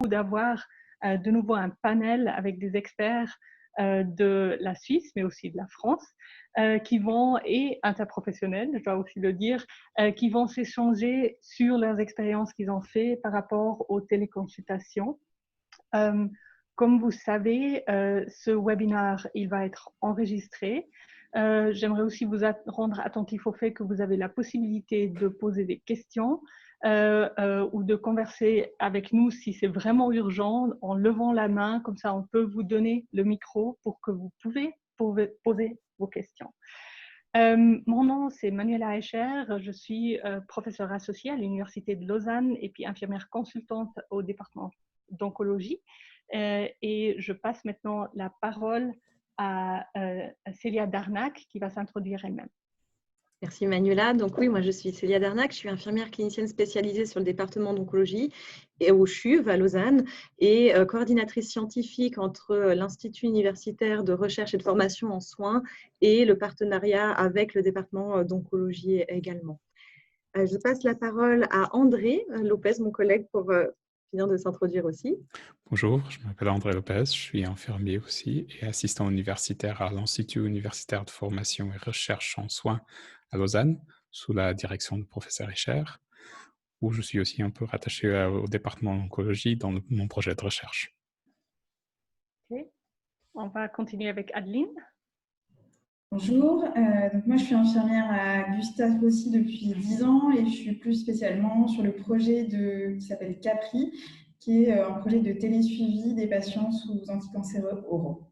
beaucoup d'avoir de nouveau un panel avec des experts de la Suisse, mais aussi de la France, qui vont, et interprofessionnels, je dois aussi le dire, qui vont s'échanger sur leurs expériences qu'ils ont fait par rapport aux téléconsultations. Comme vous savez, ce webinaire, il va être enregistré. J'aimerais aussi vous rendre attentif au fait que vous avez la possibilité de poser des questions ou de converser avec nous si c'est vraiment urgent, en levant la main, comme ça on peut vous donner le micro pour que vous pouvez poser vos questions. Mon nom, c'est Manuela Escher, je suis professeure associée à l'Université de Lausanne et puis infirmière consultante au département d'oncologie. Et je passe maintenant la parole à Célia Darnac qui va s'introduire elle-même. Merci Manuela. Donc oui, moi je suis Célia Darnac, je suis infirmière clinicienne spécialisée sur le département d'oncologie et au CHUV à Lausanne et coordinatrice scientifique entre l'Institut universitaire de recherche et de formation en soins et le partenariat avec le département d'oncologie également. Je passe la parole à André Lopez, mon collègue, pour finir de s'introduire aussi. Bonjour, je m'appelle André Lopez, je suis infirmier aussi et assistant universitaire à l'Institut universitaire de formation et recherche en soins à Lausanne, sous la direction du professeur Escher, où je suis aussi un peu rattaché au département d'oncologie dans mon projet de recherche. Okay. On va continuer avec Adeline. Bonjour, donc moi je suis infirmière à Gustave aussi depuis 10 ans et je suis plus spécialement sur le projet qui s'appelle CAPRI, qui est un projet de télésuivi des patients sous anticancéreux oraux.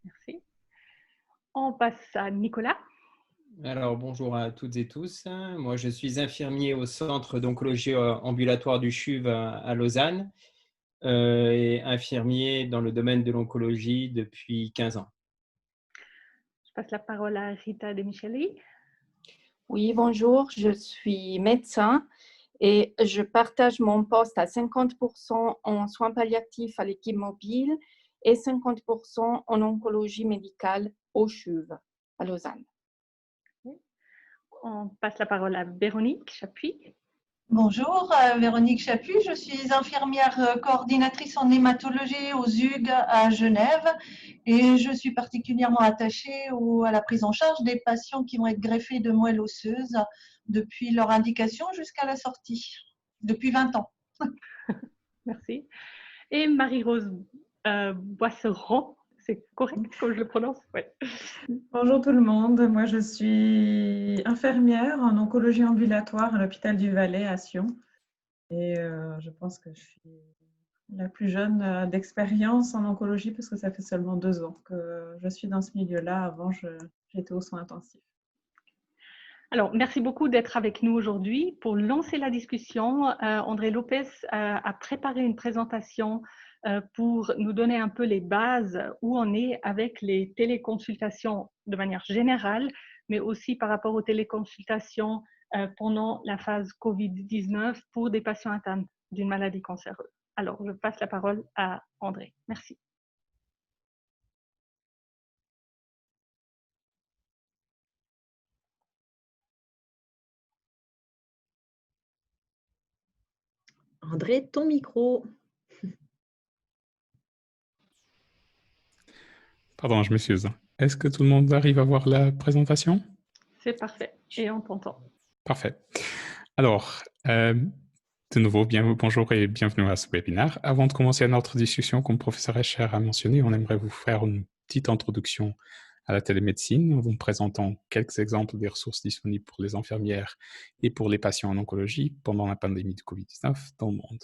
Merci. On passe à Nicolas. Alors, bonjour à toutes et tous. Moi, je suis infirmier au centre d'oncologie ambulatoire du CHUV à Lausanne et infirmier dans le domaine de l'oncologie depuis 15 ans. Je passe la parole à Rita De Micheli. Oui, bonjour, je suis médecin et je partage mon poste à 50% en soins palliatifs à l'équipe mobile et 50% en oncologie médicale au CHUV à Lausanne. On passe la parole à Véronique Chapuis. Bonjour, Véronique Chapuis, je suis infirmière coordinatrice en hématologie aux UG à Genève et je suis particulièrement attachée à la prise en charge des patients qui vont être greffés de moelle osseuse depuis leur indication jusqu'à la sortie, depuis 20 ans. Merci. Et Marie-Rose Boisseron, c'est correct comme je le prononce? Ouais. Bonjour tout le monde, moi je suis infirmière en oncologie ambulatoire à l'hôpital du Valais à Sion et je pense que je suis la plus jeune d'expérience en oncologie parce que ça fait seulement 2 ans que je suis dans ce milieu-là. Avant, j'étais aux soins intensifs. Alors, merci beaucoup d'être avec nous aujourd'hui. Pour lancer la discussion, André Lopez a préparé une présentation pour nous donner un peu les bases où on est avec les téléconsultations de manière générale, mais aussi par rapport aux téléconsultations pendant la phase COVID-19 pour des patients atteints d'une maladie cancéreuse. Alors, je passe la parole à André. Merci. André, ton micro. Pardon, je m'excuse. Est-ce que tout le monde arrive à voir la présentation? C'est parfait et on t'entend. Parfait. Alors, de nouveau, bonjour et bienvenue à ce webinaire. Avant de commencer notre discussion, comme le professeur Escher a mentionné, on aimerait vous faire une petite introduction à la télémédecine en vous présentant quelques exemples des ressources disponibles pour les infirmières et pour les patients en oncologie pendant la pandémie de Covid-19 dans le monde.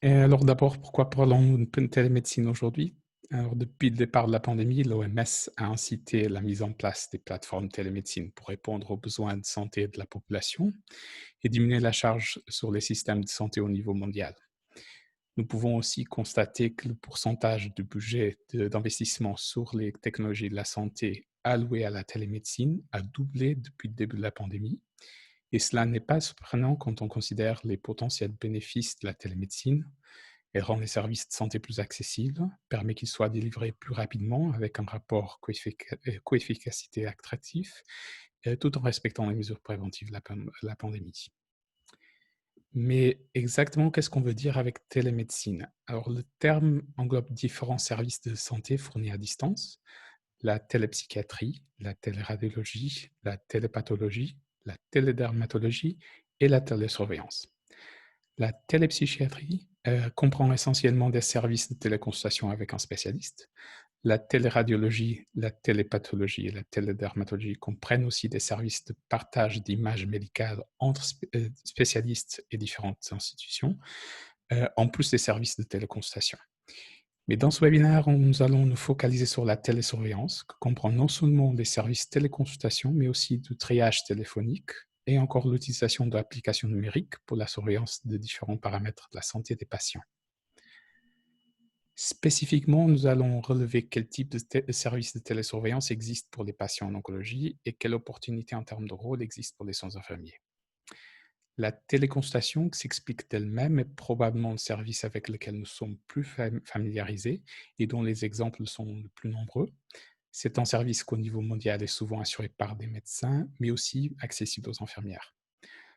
Et alors d'abord, pourquoi parlons de télémédecine aujourd'hui? Alors, depuis le départ de la pandémie, l'OMS a incité la mise en place des plateformes télémédecine pour répondre aux besoins de santé de la population et diminuer la charge sur les systèmes de santé au niveau mondial. Nous pouvons aussi constater que le pourcentage du budget d'investissement sur les technologies de la santé alloué à la télémédecine a doublé depuis le début de la pandémie. Et cela n'est pas surprenant quand on considère les potentiels bénéfices de la télémédecine. Elle rend les services de santé plus accessibles, permet qu'ils soient délivrés plus rapidement avec un rapport coefficacité attractif, tout en respectant les mesures préventives de la pandémie. Mais exactement, qu'est-ce qu'on veut dire avec télémédecine? Alors, le terme englobe différents services de santé fournis à distance: la télépsychiatrie, la téléradiologie, la télépathologie, la télédermatologie et la télésurveillance. La télépsychiatrie comprend essentiellement des services de téléconsultation avec un spécialiste. La téléradiologie, la télépathologie et la télédermatologie comprennent aussi des services de partage d'images médicales entre spécialistes et différentes institutions, en plus des services de téléconsultation. Mais dans ce webinaire, nous allons nous focaliser sur la télésurveillance, qui comprend non seulement des services téléconsultation, mais aussi du triage téléphonique et encore l'utilisation d'applications numériques pour la surveillance de différents paramètres de la santé des patients. Spécifiquement, nous allons relever quel type de services de télésurveillance existent pour les patients en oncologie et quelle opportunité en termes de rôle existe pour les soins infirmiers. La téléconsultation, qui s'explique d'elle-même, est probablement le service avec lequel nous sommes plus familiarisés et dont les exemples sont les plus nombreux. C'est un service qu'au niveau mondial est souvent assuré par des médecins, mais aussi accessible aux infirmières.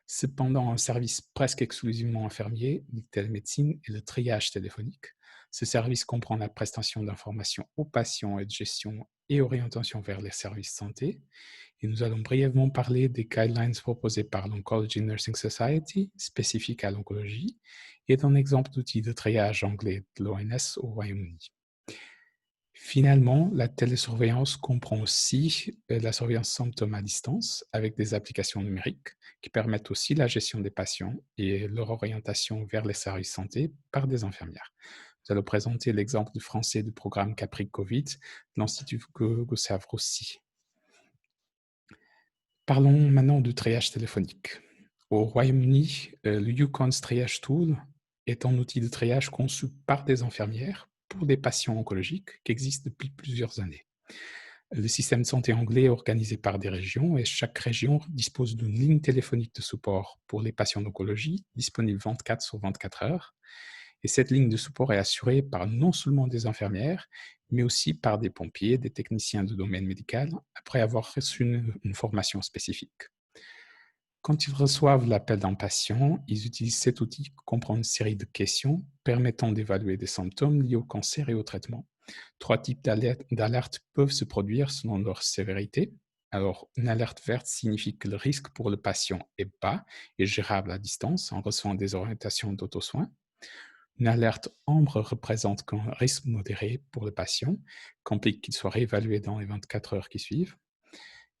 Cependant, un service presque exclusivement infirmier, la télémédecine et le triage téléphonique. Ce service comprend la prestation d'informations aux patients et de gestion et orientation vers les services santé. Et nous allons brièvement parler des guidelines proposés par l'Oncology Nursing Society, spécifiques à l'oncologie, et d'un exemple d'outil de triage anglais de l'ONS au Royaume-Uni. Finalement, la télésurveillance comprend aussi la surveillance symptômes à distance avec des applications numériques qui permettent aussi la gestion des patients et leur orientation vers les services santé par des infirmières. Nous allons présenter l'exemple du français du programme Capri Covid de l'Institut Gustave Roussy. Parlons maintenant du triage téléphonique. Au Royaume-Uni, le YouCons Triage Tool est un outil de triage conçu par des infirmières pour des patients oncologiques qui existe depuis plusieurs années. Le système de santé anglais est organisé par des régions et chaque région dispose d'une ligne téléphonique de support pour les patients d'oncologie disponible 24 sur 24 heures. Et cette ligne de support est assurée par non seulement des infirmières, mais aussi par des pompiers, des techniciens de domaine médical, après avoir reçu une formation spécifique. Quand ils reçoivent l'appel d'un patient, ils utilisent cet outil qui comprend une série de questions permettant d'évaluer des symptômes liés au cancer et au traitement. 3 types d'alertes peuvent se produire selon leur sévérité. Alors, une alerte verte signifie que le risque pour le patient est bas et gérable à distance en recevant des orientations d'auto-soins. Une alerte ambre représente un risque modéré pour le patient, qu'implique qu'il soit réévalué dans les 24 heures qui suivent.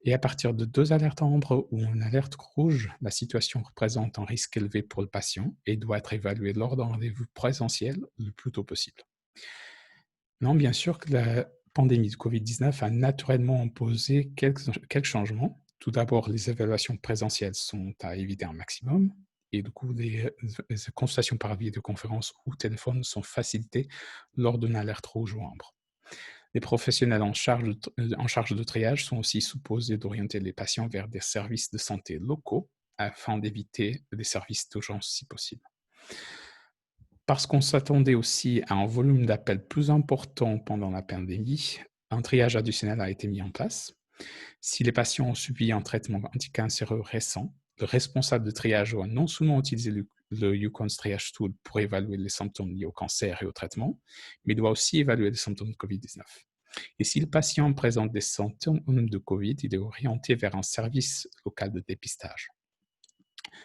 Et à partir de 2 alertes ambre ou une alerte rouge, la situation représente un risque élevé pour le patient et doit être évaluée lors d'un rendez-vous présentiel le plus tôt possible. Non, bien sûr que la pandémie de Covid-19 a naturellement imposé quelques changements. Tout d'abord, les évaluations présentielles sont à éviter un maximum. Et du coup, les consultations par vidéoconférence ou téléphone sont facilitées lors d'une alerte rouge ou ambre. Les professionnels en charge de triage sont aussi supposés d'orienter les patients vers des services de santé locaux afin d'éviter des services d'urgence si possible. Parce qu'on s'attendait aussi à un volume d'appels plus important pendant la pandémie, un triage additionnel a été mis en place. Si les patients ont subi un traitement anticancéreux récent, le responsable de triage doit non seulement utiliser le YouCons Triage Tool pour évaluer les symptômes liés au cancer et au traitement, mais doit aussi évaluer les symptômes de COVID-19. Et si le patient présente des symptômes de COVID, il est orienté vers un service local de dépistage.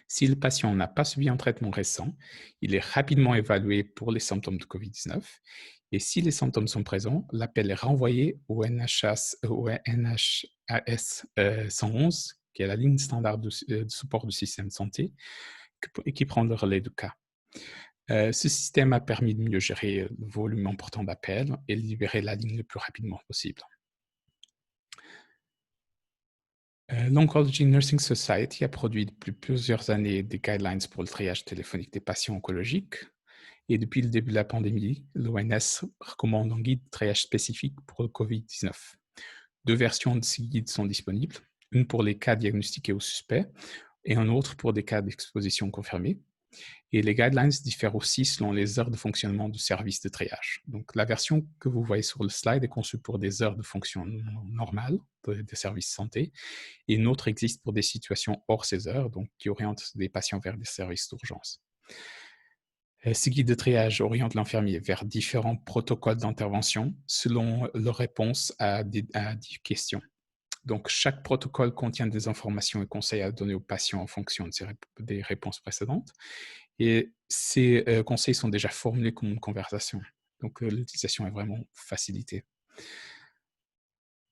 Si le patient n'a pas subi un traitement récent, il est rapidement évalué pour les symptômes de COVID-19. Et si les symptômes sont présents, l'appel est renvoyé au NHS 111, qui est la ligne standard de support du système de santé, et qui prend le relais du cas. Ce système a permis de mieux gérer le volume important d'appels et libérer la ligne le plus rapidement possible. L'Oncology Nursing Society a produit depuis plusieurs années des guidelines pour le triage téléphonique des patients oncologiques. Et depuis le début de la pandémie, l'ONS recommande un guide de triage spécifique pour le COVID-19. 2 versions de ces guides sont disponibles, une pour les cas diagnostiqués ou suspects et une autre pour des cas d'exposition confirmés. Et les guidelines diffèrent aussi selon les heures de fonctionnement du service de triage. Donc, la version que vous voyez sur le slide est conçue pour des heures de fonction normales des services santé, et une autre existe pour des situations hors ces heures, donc qui orientent des patients vers des services d'urgence. Ce guide de triage oriente l'infirmier vers différents protocoles d'intervention selon leur réponse à des questions. Donc, chaque protocole contient des informations et conseils à donner aux patients en fonction des réponses précédentes. Et ces conseils sont déjà formulés comme une conversation. Donc, l'utilisation est vraiment facilitée.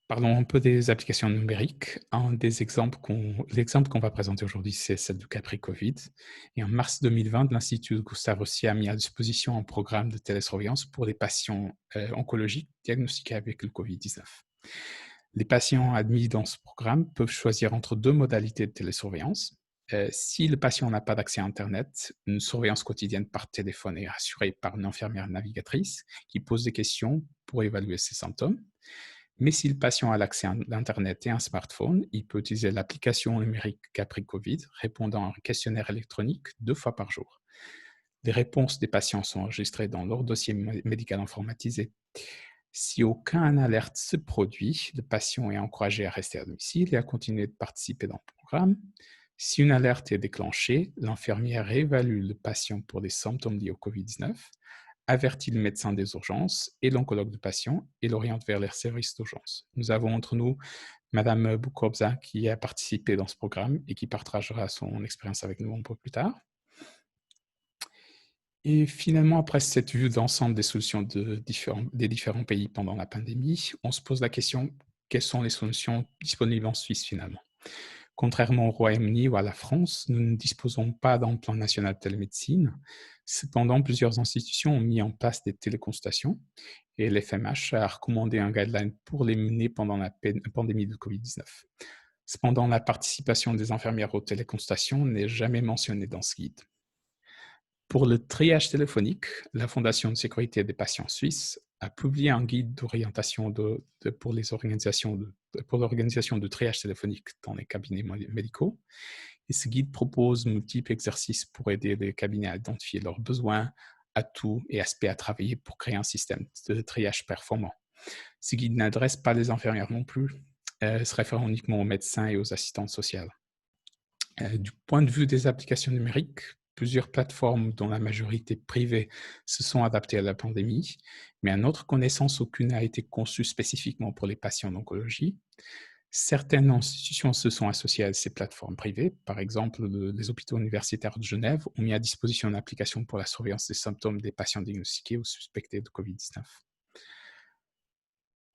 Parlons un peu des applications numériques. L'exemple qu'on va présenter aujourd'hui, c'est celle du Capri Covid. Et en mars 2020, l'Institut Gustave Roussy a mis à disposition un programme de télésurveillance pour les patients oncologiques diagnostiqués avec le Covid-19. Les patients admis dans ce programme peuvent choisir entre deux modalités de télésurveillance. Si le patient n'a pas d'accès à Internet, une surveillance quotidienne par téléphone est assurée par une infirmière navigatrice qui pose des questions pour évaluer ses symptômes. Mais si le patient a l'accès à l'Internet et un smartphone, il peut utiliser l'application numérique Capri Covid répondant à un questionnaire électronique 2 fois par jour. Les réponses des patients sont enregistrées dans leur dossier médical informatisé. Si aucune alerte se produit, le patient est encouragé à rester à domicile et à continuer de participer dans le programme. Si une alerte est déclenchée, l'infirmière réévalue le patient pour des symptômes liés au Covid-19, avertit le médecin des urgences et l'oncologue du patient et l'oriente vers les services d'urgence. Nous avons entre nous Madame Boukobza qui a participé dans ce programme et qui partagera son expérience avec nous un peu plus tard. Et finalement, après cette vue d'ensemble des solutions des différents pays pendant la pandémie, on se pose la question, quelles sont les solutions disponibles en Suisse finalement ? Contrairement au Royaume-Uni ou à la France, nous ne disposons pas d'un plan national de télémédecine. Cependant, plusieurs institutions ont mis en place des téléconsultations et l'FMH a recommandé un guideline pour les mener pendant la pandémie de Covid-19. Cependant, la participation des infirmières aux téléconsultations n'est jamais mentionnée dans ce guide. Pour le triage téléphonique, la Fondation de sécurité des patients suisses a publié un guide d'orientation pour l'organisation de triage téléphonique dans les cabinets médicaux. Et ce guide propose multiples exercices pour aider les cabinets à identifier leurs besoins, atouts et aspects à travailler pour créer un système de triage performant. Ce guide n'adresse pas les infirmières non plus, se réfère uniquement aux médecins et aux assistantes sociales. Du point de vue des applications numériques, plusieurs plateformes, dont la majorité privée, se sont adaptées à la pandémie, mais à notre connaissance, aucune n'a été conçue spécifiquement pour les patients d'oncologie. Certaines institutions se sont associées à ces plateformes privées. Par exemple, les hôpitaux universitaires de Genève ont mis à disposition une application pour la surveillance des symptômes des patients diagnostiqués ou suspectés de Covid-19.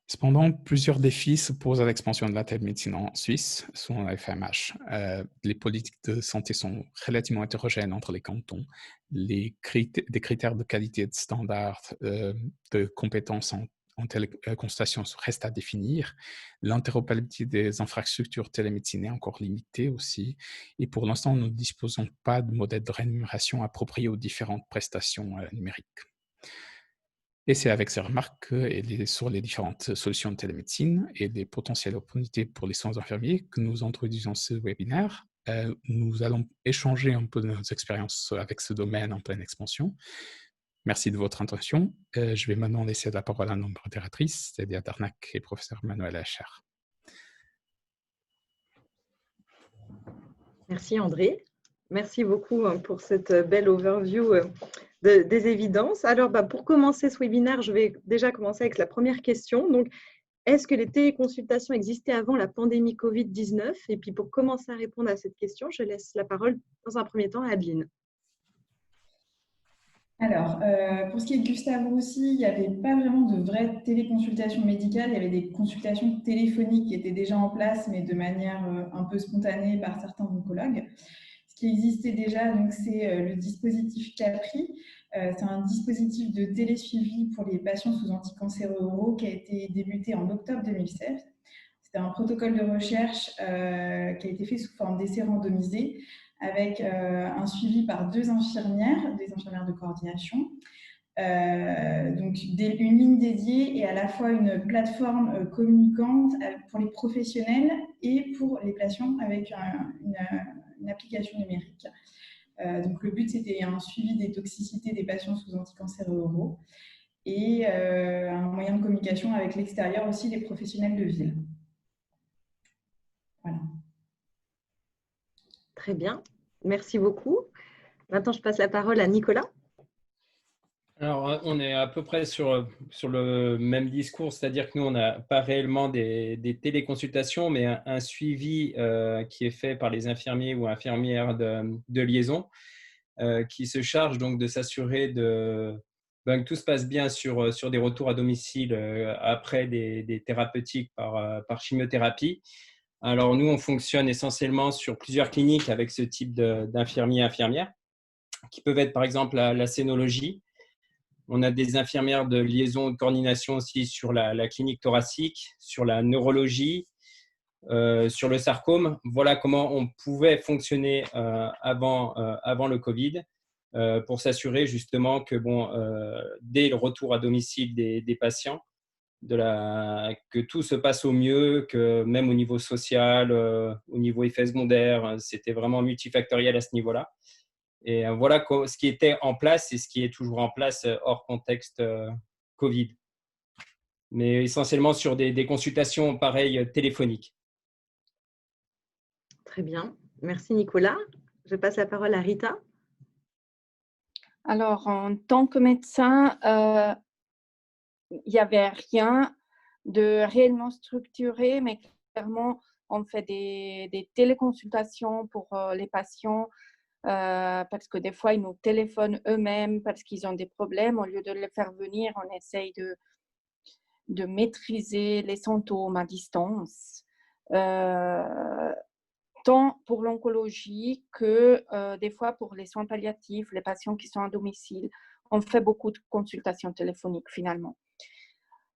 Cependant, plusieurs défis se posent à l'expansion de la télémédecine en Suisse, selon la FMH. Les politiques de santé sont relativement hétérogènes entre les cantons. Des critères de qualité et de standards de compétences en téléconsultation restent à définir. L'interopérabilité des infrastructures télémédecine est encore limitée aussi. Et pour l'instant, nous ne disposons pas de modèle de rémunération approprié aux différentes prestations numériques. Et c'est avec ces remarques sur les différentes solutions de télémédecine et les potentielles opportunités pour les soins infirmiers que nous introduisons ce webinaire. Nous allons échanger un peu de nos expériences avec ce domaine en pleine expansion. Merci de votre attention. Je vais maintenant laisser la parole à nos modératrices, Célia Darnac et professeur Manuel Escher. Merci André. Merci beaucoup pour cette belle overview des évidences. Alors, pour commencer ce webinaire, je vais déjà commencer avec la première question. Donc, est-ce que les téléconsultations existaient avant la pandémie Covid-19? Et puis, pour commencer à répondre à cette question, je laisse la parole dans un premier temps à Adeline. Alors, pour ce qui est de Gustave Roussy, il n'y avait pas vraiment de vraies téléconsultations médicales. Il y avait des consultations téléphoniques qui étaient déjà en place, mais de manière un peu spontanée par certains oncologues. Ce qui existait déjà, donc, c'est le dispositif Capri. C'est un dispositif de télésuivi pour les patients sous anticancéreux qui a été débuté en octobre 2016. C'était un protocole de recherche qui a été fait sous forme d'essai randomisé avec un suivi par des infirmières de coordination. Donc une ligne dédiée et à la fois une plateforme communicante pour les professionnels et pour les patients avec une application numérique. Donc le but, c'était un suivi des toxicités des patients sous anticancéreux oraux et un moyen de communication avec l'extérieur aussi des professionnels de ville. Voilà. Très bien, merci beaucoup. Maintenant, je passe la parole à Nicolas. Alors, on est à peu près sur le même discours, c'est-à-dire que nous, on n'a pas réellement des téléconsultations, mais un suivi qui est fait par les infirmiers ou infirmières de liaison qui se charge donc de s'assurer que tout se passe bien sur des retours à domicile après des thérapeutiques par chimiothérapie. Alors, nous, on fonctionne essentiellement sur plusieurs cliniques avec ce type d'infirmiers et infirmières, qui peuvent être par exemple la scénologie. On a des infirmières de liaison de coordination aussi sur la clinique thoracique, sur la neurologie, sur le sarcome. Voilà comment on pouvait fonctionner avant le Covid pour s'assurer justement que dès le retour à domicile des patients, que tout se passe au mieux, que même au niveau social, au niveau effets secondaires, c'était vraiment multifactoriel à ce niveau-là. Et voilà ce qui était en place et ce qui est toujours en place hors contexte Covid. Mais essentiellement sur des consultations pareilles téléphoniques. Très bien. Merci Nicolas. Je passe la parole à Rita. Alors, en tant que médecin, il n'y avait rien de réellement structuré, mais clairement, on fait des téléconsultations pour les patients parce que des fois, ils nous téléphonent eux-mêmes parce qu'ils ont des problèmes. Au lieu de les faire venir, on essaye de maîtriser les symptômes à distance, tant pour l'oncologie que des fois pour les soins palliatifs, les patients qui sont à domicile. On fait beaucoup de consultations téléphoniques finalement.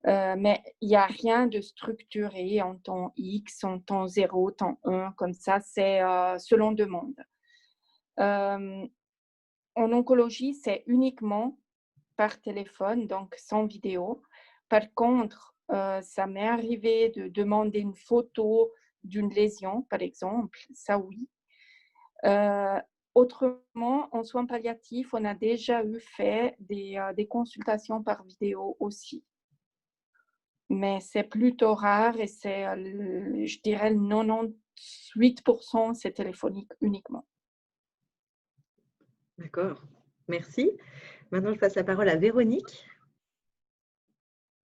Mais il n'y a rien de structuré en temps X, en temps 0, temps 1, comme ça, c'est selon demande. En oncologie, c'est uniquement par téléphone, donc sans vidéo. Par contre, ça m'est arrivé de demander une photo d'une lésion, par exemple, ça oui. Autrement, en soins palliatifs, on a déjà fait des consultations par vidéo aussi. Mais c'est plutôt rare et c'est, je dirais, 98%, c'est téléphonique uniquement. D'accord, merci. Maintenant, je passe la parole à Véronique.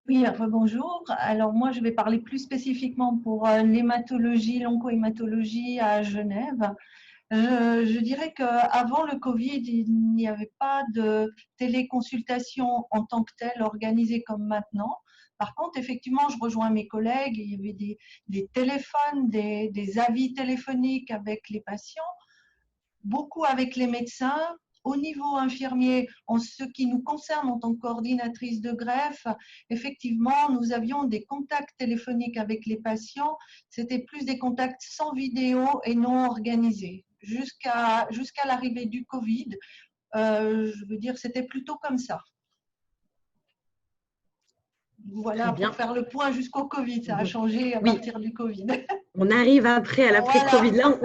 Oui, bonjour. Alors moi, je vais parler plus spécifiquement pour l'hématologie, l'oncohématologie à Genève. Je dirais qu'avant le Covid, il n'y avait pas de téléconsultation en tant que telle organisée comme maintenant. Par contre, effectivement, je rejoins mes collègues, il y avait des téléphones, des avis téléphoniques avec les patients, beaucoup avec les médecins. Au niveau infirmier, en ce qui nous concerne en tant que coordinatrice de greffe, effectivement, nous avions des contacts téléphoniques avec les patients. C'était plus des contacts sans vidéo et non organisés. Jusqu'à l'arrivée du Covid, je veux dire, c'était plutôt comme ça. Voilà, pour faire le point jusqu'au Covid, ça a changé à partir du Covid. On arrive après à l'après-Covid. Là,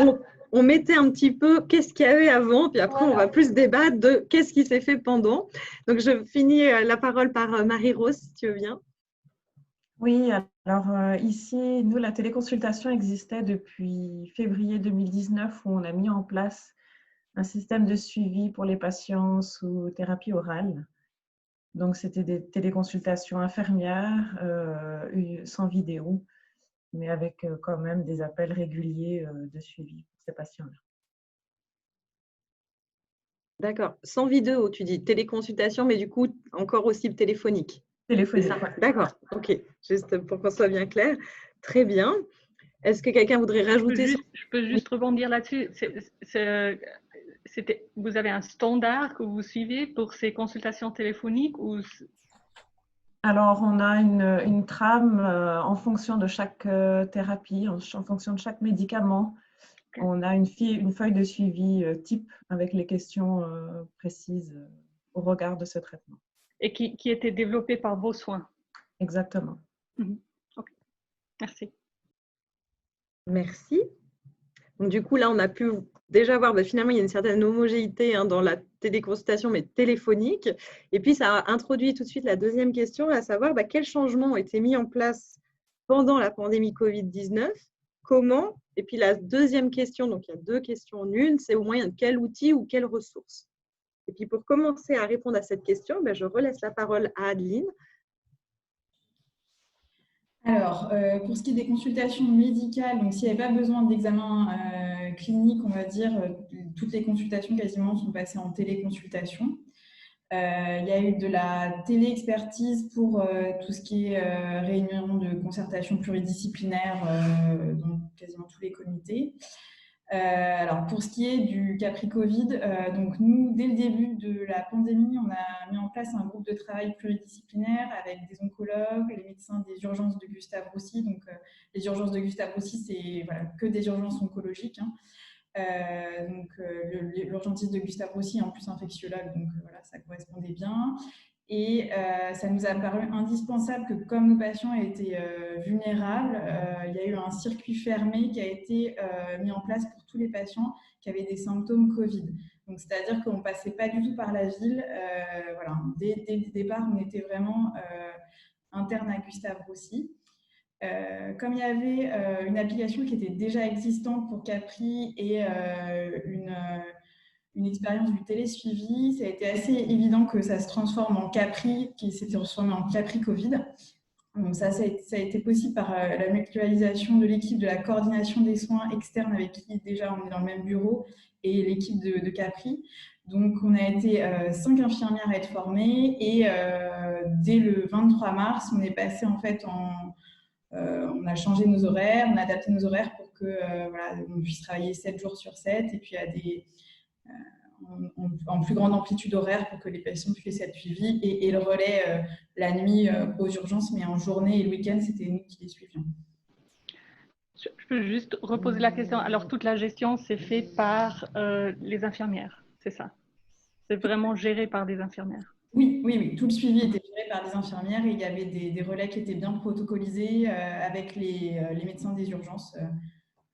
on mettait un petit peu qu'est-ce qu'il y avait avant, puis après, on va plus débattre de qu'est-ce qui s'est fait pendant. Donc, je finis la parole par Marie-Rose, si tu veux bien. Oui, alors ici, nous, la téléconsultation existait depuis février 2019 où on a mis en place un système de suivi pour les patients sous thérapie orale. Donc, c'était des téléconsultations infirmières sans vidéo, mais avec quand même des appels réguliers de suivi pour ces patients-là. D'accord. Sans vidéo, tu dis téléconsultation, mais du coup, encore aussi téléphonique. Téléphonique. D'accord. OK. Juste pour qu'on soit bien clair. Très bien. Est-ce que quelqu'un voudrait rajouter Je peux juste rebondir là-dessus. Vous avez un standard que vous suivez pour ces consultations téléphoniques ou... Alors, on a une trame en fonction de chaque thérapie, en fonction de chaque médicament. Okay. On a une feuille de suivi type avec les questions précises au regard de ce traitement. Et qui était développée par vos soins. Exactement. Okay. Merci. Merci. Donc, du coup, là, on a pu déjà voir, finalement, il y a une certaine homogénéité dans la téléconsultation, mais téléphonique. Et puis, ça a introduit tout de suite la deuxième question, à savoir quels changements ont été mis en place pendant la pandémie Covid-19, comment. Et puis, la deuxième question, donc il y a deux questions en une, c'est au moyen de quel outil ou quelles ressources. Et puis, pour commencer à répondre à cette question, je relaisse la parole à Adeline. Alors, pour ce qui est des consultations médicales, donc s'il n'y avait pas besoin d'examen clinique, on va dire, toutes les consultations quasiment sont passées en téléconsultation. Il y a eu de la téléexpertise pour tout ce qui est réunion de concertation pluridisciplinaire dans quasiment tous les comités. Alors, pour ce qui est du Capri Covid, donc nous, dès le début de la pandémie, on a mis en place un groupe de travail pluridisciplinaire avec des oncologues, les médecins des urgences de Gustave Roussy. Donc, les urgences de Gustave Roussy, c'est que des urgences oncologiques. L'urgentiste de Gustave Roussy est en plus infectiologue, donc voilà, ça correspondait bien. Et ça nous a paru indispensable que, comme nos patients étaient vulnérables, il y a eu un circuit fermé qui a été mis en place pour tous les patients qui avaient des symptômes Covid. Donc, c'est-à-dire qu'on ne passait pas du tout par la ville. Voilà. Dès le départ, on était vraiment interne à Gustave Roussy. Comme il y avait une application qui était déjà existante pour Capri et une expérience du télésuivi, ça a été assez évident que ça se transforme en Capri, qui s'était transformé en Capri Covid. Donc ça a été possible par la mutualisation de l'équipe de la coordination des soins externes avec qui déjà on est dans le même bureau et l'équipe de Capri. Donc on a été 5 infirmières à être formées et dès le 23 mars, on est passé en fait on a changé nos horaires, on a adapté nos horaires pour que voilà, on puisse travailler 7 jours sur 7 et puis à en plus grande amplitude horaire pour que les patients puissent être suivis et le relais la nuit aux urgences, mais en journée et le week-end, c'était nous qui les suivions. Je peux juste reposer la question. Alors, toute la gestion, c'est fait par les infirmières, c'est ça? C'est vraiment géré par des infirmières? Oui. Tout le suivi était géré par des infirmières et il y avait des relais qui étaient bien protocolisés avec les médecins des urgences.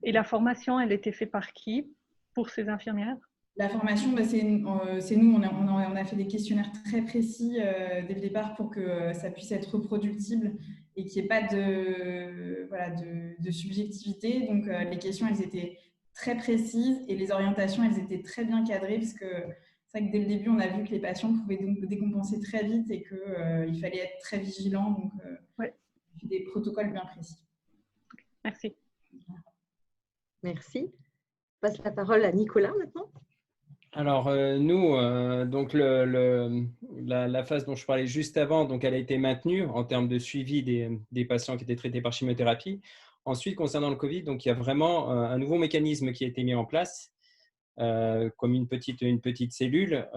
Et la formation, elle était faite par qui pour ces infirmières? La formation, c'est nous, on a fait des questionnaires très précis dès le départ pour que ça puisse être reproductible et qu'il n'y ait pas de subjectivité. Donc, les questions, elles étaient très précises et les orientations, elles étaient très bien cadrées parce que c'est vrai que dès le début, on a vu que les patients pouvaient donc décompenser très vite et qu'il fallait être très vigilant. Donc, des protocoles bien précis. Merci. Merci. Je passe la parole à Nicolas maintenant. Alors, nous, donc la phase dont je parlais juste avant, donc elle a été maintenue en termes de suivi des patients qui étaient traités par chimiothérapie. Ensuite, concernant le Covid, donc il y a vraiment un nouveau mécanisme qui a été mis en place, comme une petite cellule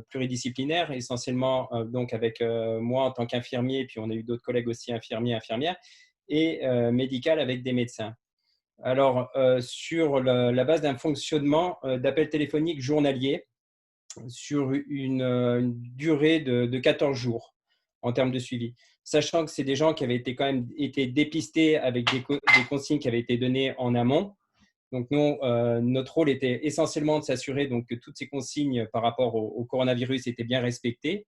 pluridisciplinaire, essentiellement donc avec moi en tant qu'infirmier, puis on a eu d'autres collègues aussi infirmières, et médicale avec des médecins. Alors, sur la base d'un fonctionnement d'appel téléphonique journalier sur une durée de 14 jours en termes de suivi, sachant que c'est des gens qui avaient quand même été dépistés avec des consignes qui avaient été données en amont. Donc, nous, notre rôle était essentiellement de s'assurer que toutes ces consignes par rapport au coronavirus étaient bien respectées.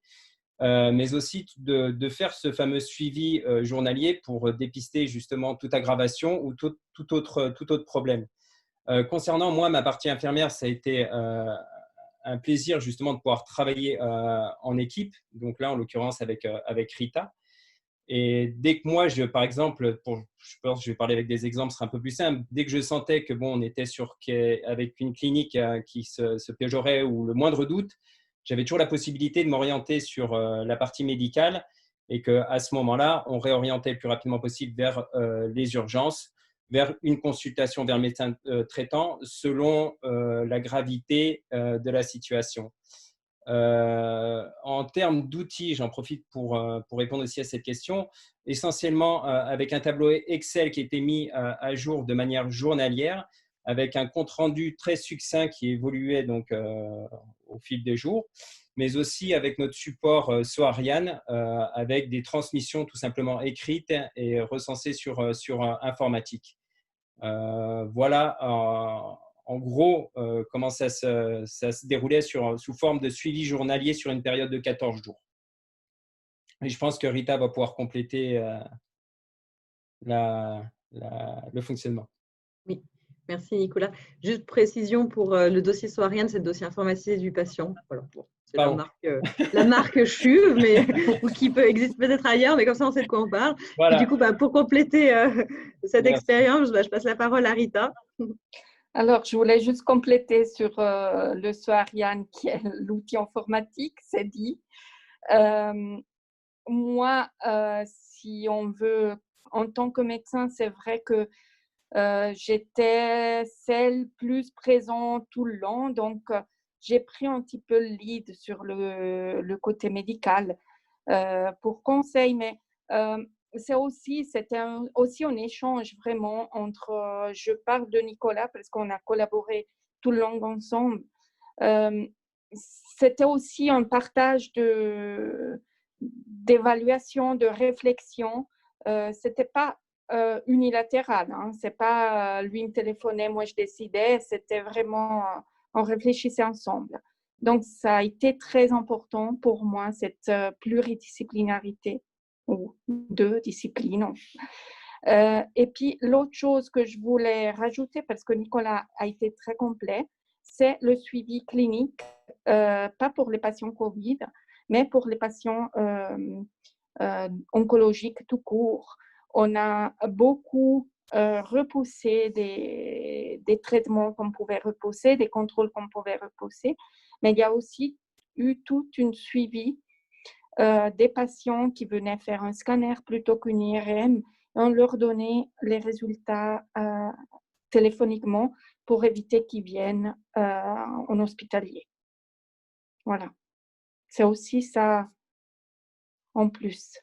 Mais aussi de faire ce fameux suivi journalier pour dépister justement toute aggravation ou tout autre problème. Concernant moi, ma partie infirmière, ça a été un plaisir justement de pouvoir travailler en équipe, donc là en l'occurrence avec Rita. Et dès que moi, par exemple, je pense que je vais parler avec des exemples, ce sera un peu plus simple. Dès que je sentais que on était avec une clinique qui se péjorait ou le moindre doute, j'avais toujours la possibilité de m'orienter sur la partie médicale et qu'à ce moment-là, on réorientait le plus rapidement possible vers les urgences, vers une consultation vers le médecin traitant selon la gravité de la situation. En termes d'outils, j'en profite pour répondre aussi à cette question, essentiellement avec un tableau Excel qui a été mis à jour de manière journalière, avec un compte-rendu très succinct qui évoluait donc au fil des jours, mais aussi avec notre support Soariane, avec des transmissions tout simplement écrites et recensées sur informatique. Voilà en gros comment ça se déroulait sous forme de suivi journalier sur une période de 14 jours. Et je pense que Rita va pouvoir compléter le fonctionnement. Oui. Merci Nicolas. Juste précision pour le dossier Soariane, c'est le dossier informatisé du patient. Voilà, bon, c'est la marque CHUV, mais ou qui existe peut-être ailleurs, mais comme ça on sait de quoi on parle. Voilà. Et du coup, pour compléter cette expérience, je passe la parole à Rita. Alors, je voulais juste compléter sur le Soariane, qui est l'outil informatique, c'est dit. Moi, si on veut, en tant que médecin, c'est vrai que j'étais celle plus présente tout le long, donc j'ai pris un petit peu le lead sur le côté médical pour conseil, mais c'était aussi un échange vraiment entre, je parle de Nicolas parce qu'on a collaboré tout le long ensemble. C'était aussi un partage d'évaluation, de réflexion. C'était pas unilatéral. Hein. C'est pas lui me téléphonait, moi je décidais. C'était vraiment, on réfléchissait ensemble. Donc, ça a été très important pour moi, cette pluridisciplinarité, ou deux disciplines. Et puis, l'autre chose que je voulais rajouter, parce que Nicolas a été très complet, c'est le suivi clinique, pas pour les patients Covid, mais pour les patients oncologiques tout court. On a beaucoup repoussé des traitements qu'on pouvait repousser, des contrôles qu'on pouvait repousser, mais il y a aussi eu tout un suivi des patients qui venaient faire un scanner plutôt qu'une IRM. On leur donnait les résultats téléphoniquement pour éviter qu'ils viennent en hospitalier. Voilà. C'est aussi ça en plus.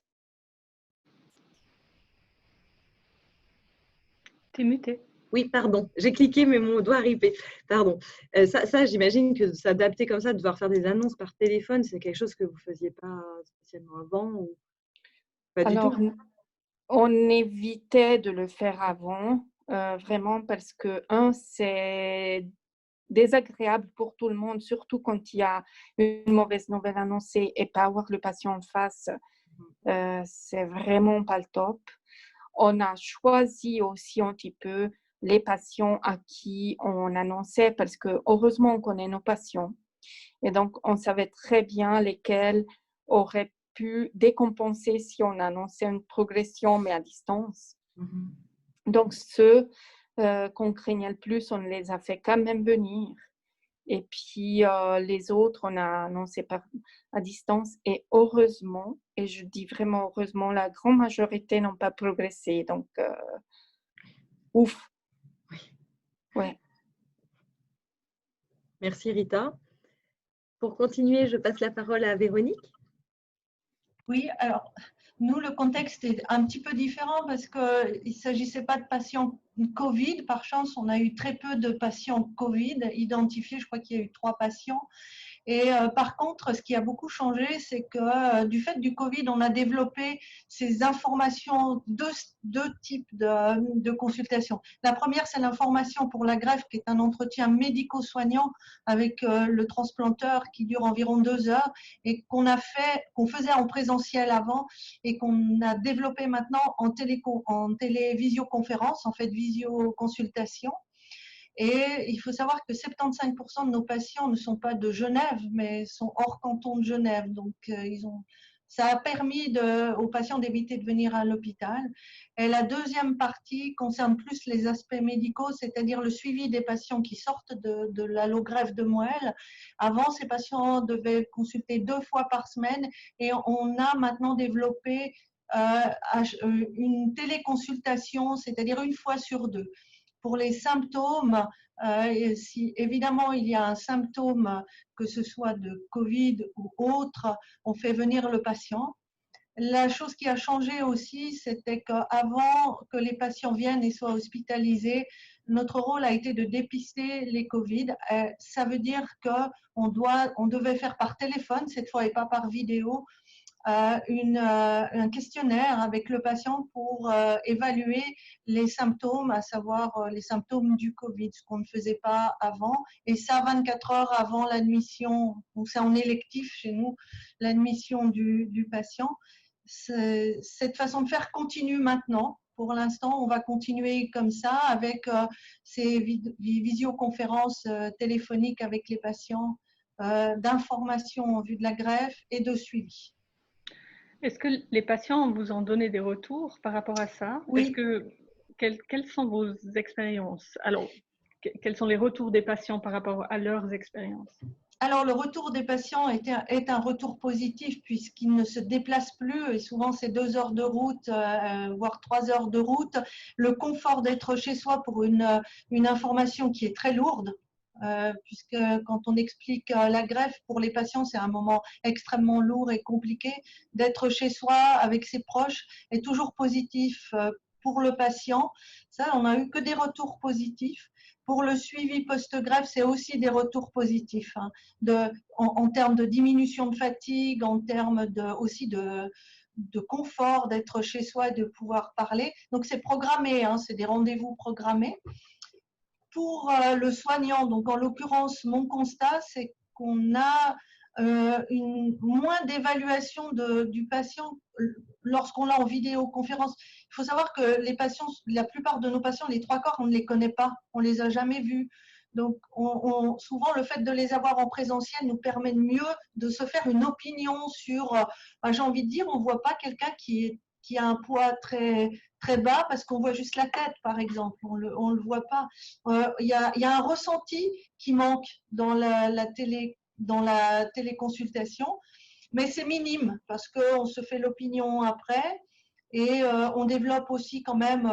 T'es muté. Oui, pardon, j'ai cliqué, mais mon doigt arrivait. Pardon. Ça j'imagine que s'adapter comme ça, de devoir faire des annonces par téléphone, c'est quelque chose que vous ne faisiez pas spécialement avant ou pas du tout? On évitait de le faire avant, vraiment parce que, c'est désagréable pour tout le monde, surtout quand il y a une mauvaise nouvelle annoncée et pas avoir le patient en face. C'est vraiment pas le top. On a choisi aussi un petit peu les patients à qui on annonçait parce que heureusement on connaît nos patients et donc on savait très bien lesquels auraient pu décompenser si on annonçait une progression mais à distance. Donc ceux qu'on craignait le plus, on les a fait quand même venir. Et puis les autres, on a annoncé à distance et heureusement, et je dis vraiment heureusement, la grande majorité n'ont pas progressé. Donc, ouf. Oui. Ouais. Merci Rita. Pour continuer, je passe la parole à Véronique. Oui, alors nous, le contexte est un petit peu différent parce qu'il ne s'agissait pas de patients Covid. Par chance, on a eu très peu de patients Covid identifiés. Je crois qu'il y a eu 3 patients. Et par contre, ce qui a beaucoup changé, c'est que du fait du Covid, on a développé ces informations, deux types de consultations. La première, c'est l'information pour la greffe, qui est un entretien médico-soignant avec le transplanteur qui dure environ 2 heures et qu'on faisait en présentiel avant et qu'on a développé maintenant en télévisioconférence, en fait visioconsultation. Et il faut savoir que 75% de nos patients ne sont pas de Genève, mais sont hors canton de Genève. Donc, ça a permis aux patients d'éviter de venir à l'hôpital. Et la deuxième partie concerne plus les aspects médicaux, c'est-à-dire le suivi des patients qui sortent de l'allogreffe de moelle. Avant, ces patients devaient consulter 2 fois par semaine et on a maintenant développé une téléconsultation, c'est-à-dire 1 fois sur 2. Pour les symptômes, si évidemment il y a un symptôme, que ce soit de Covid ou autre, on fait venir le patient. La chose qui a changé aussi, c'était qu'avant que les patients viennent et soient hospitalisés, notre rôle a été de dépister les Covid. Ça veut dire qu'on devait faire par téléphone cette fois et pas par vidéo, un questionnaire avec le patient pour évaluer les symptômes, à savoir les symptômes du Covid, ce qu'on ne faisait pas avant. Et ça, 24 heures avant l'admission, donc c'est en électif chez nous, l'admission du patient. Cette façon de faire continue maintenant. pour l'instant, on va continuer comme ça avec ces visioconférences téléphoniques avec les patients, d'information en vue de la greffe et de suivi. Est-ce que les patients vous ont donné des retours par rapport à ça? Oui. Quelles sont vos expériences? Alors, quels sont les retours des patients par rapport à leurs expériences? Alors, le retour des patients est un retour positif puisqu'ils ne se déplacent plus et souvent c'est 2 heures de route, voire 3 heures de route. Le confort d'être chez soi pour une information qui est très lourde, puisque quand on explique la greffe pour les patients, c'est un moment extrêmement lourd et compliqué. D'être chez soi avec ses proches est toujours positif pour le patient. Ça, on n'a eu que des retours positifs. Pour le suivi post-greffe, c'est aussi des retours positifs, hein, en termes de diminution de fatigue, en termes aussi de confort d'être chez soi et de pouvoir parler. Donc, c'est programmé, hein, c'est des rendez-vous programmés. Pour le soignant, donc en l'occurrence, mon constat, c'est qu'on a moins d'évaluation du patient lorsqu'on l'a en vidéoconférence. Il faut savoir que les patients, la plupart de nos patients, les 3/4, on ne les connaît pas, on ne les a jamais vus. Donc, souvent, le fait de les avoir en présentiel nous permet mieux de se faire une opinion sur, j'ai envie de dire, on ne voit pas quelqu'un qui a un poids très, très bas parce qu'on voit juste la tête, par exemple. On le voit pas. Il y a un ressenti qui manque dans la téléconsultation, mais c'est minime parce qu'on se fait l'opinion après et on développe aussi quand même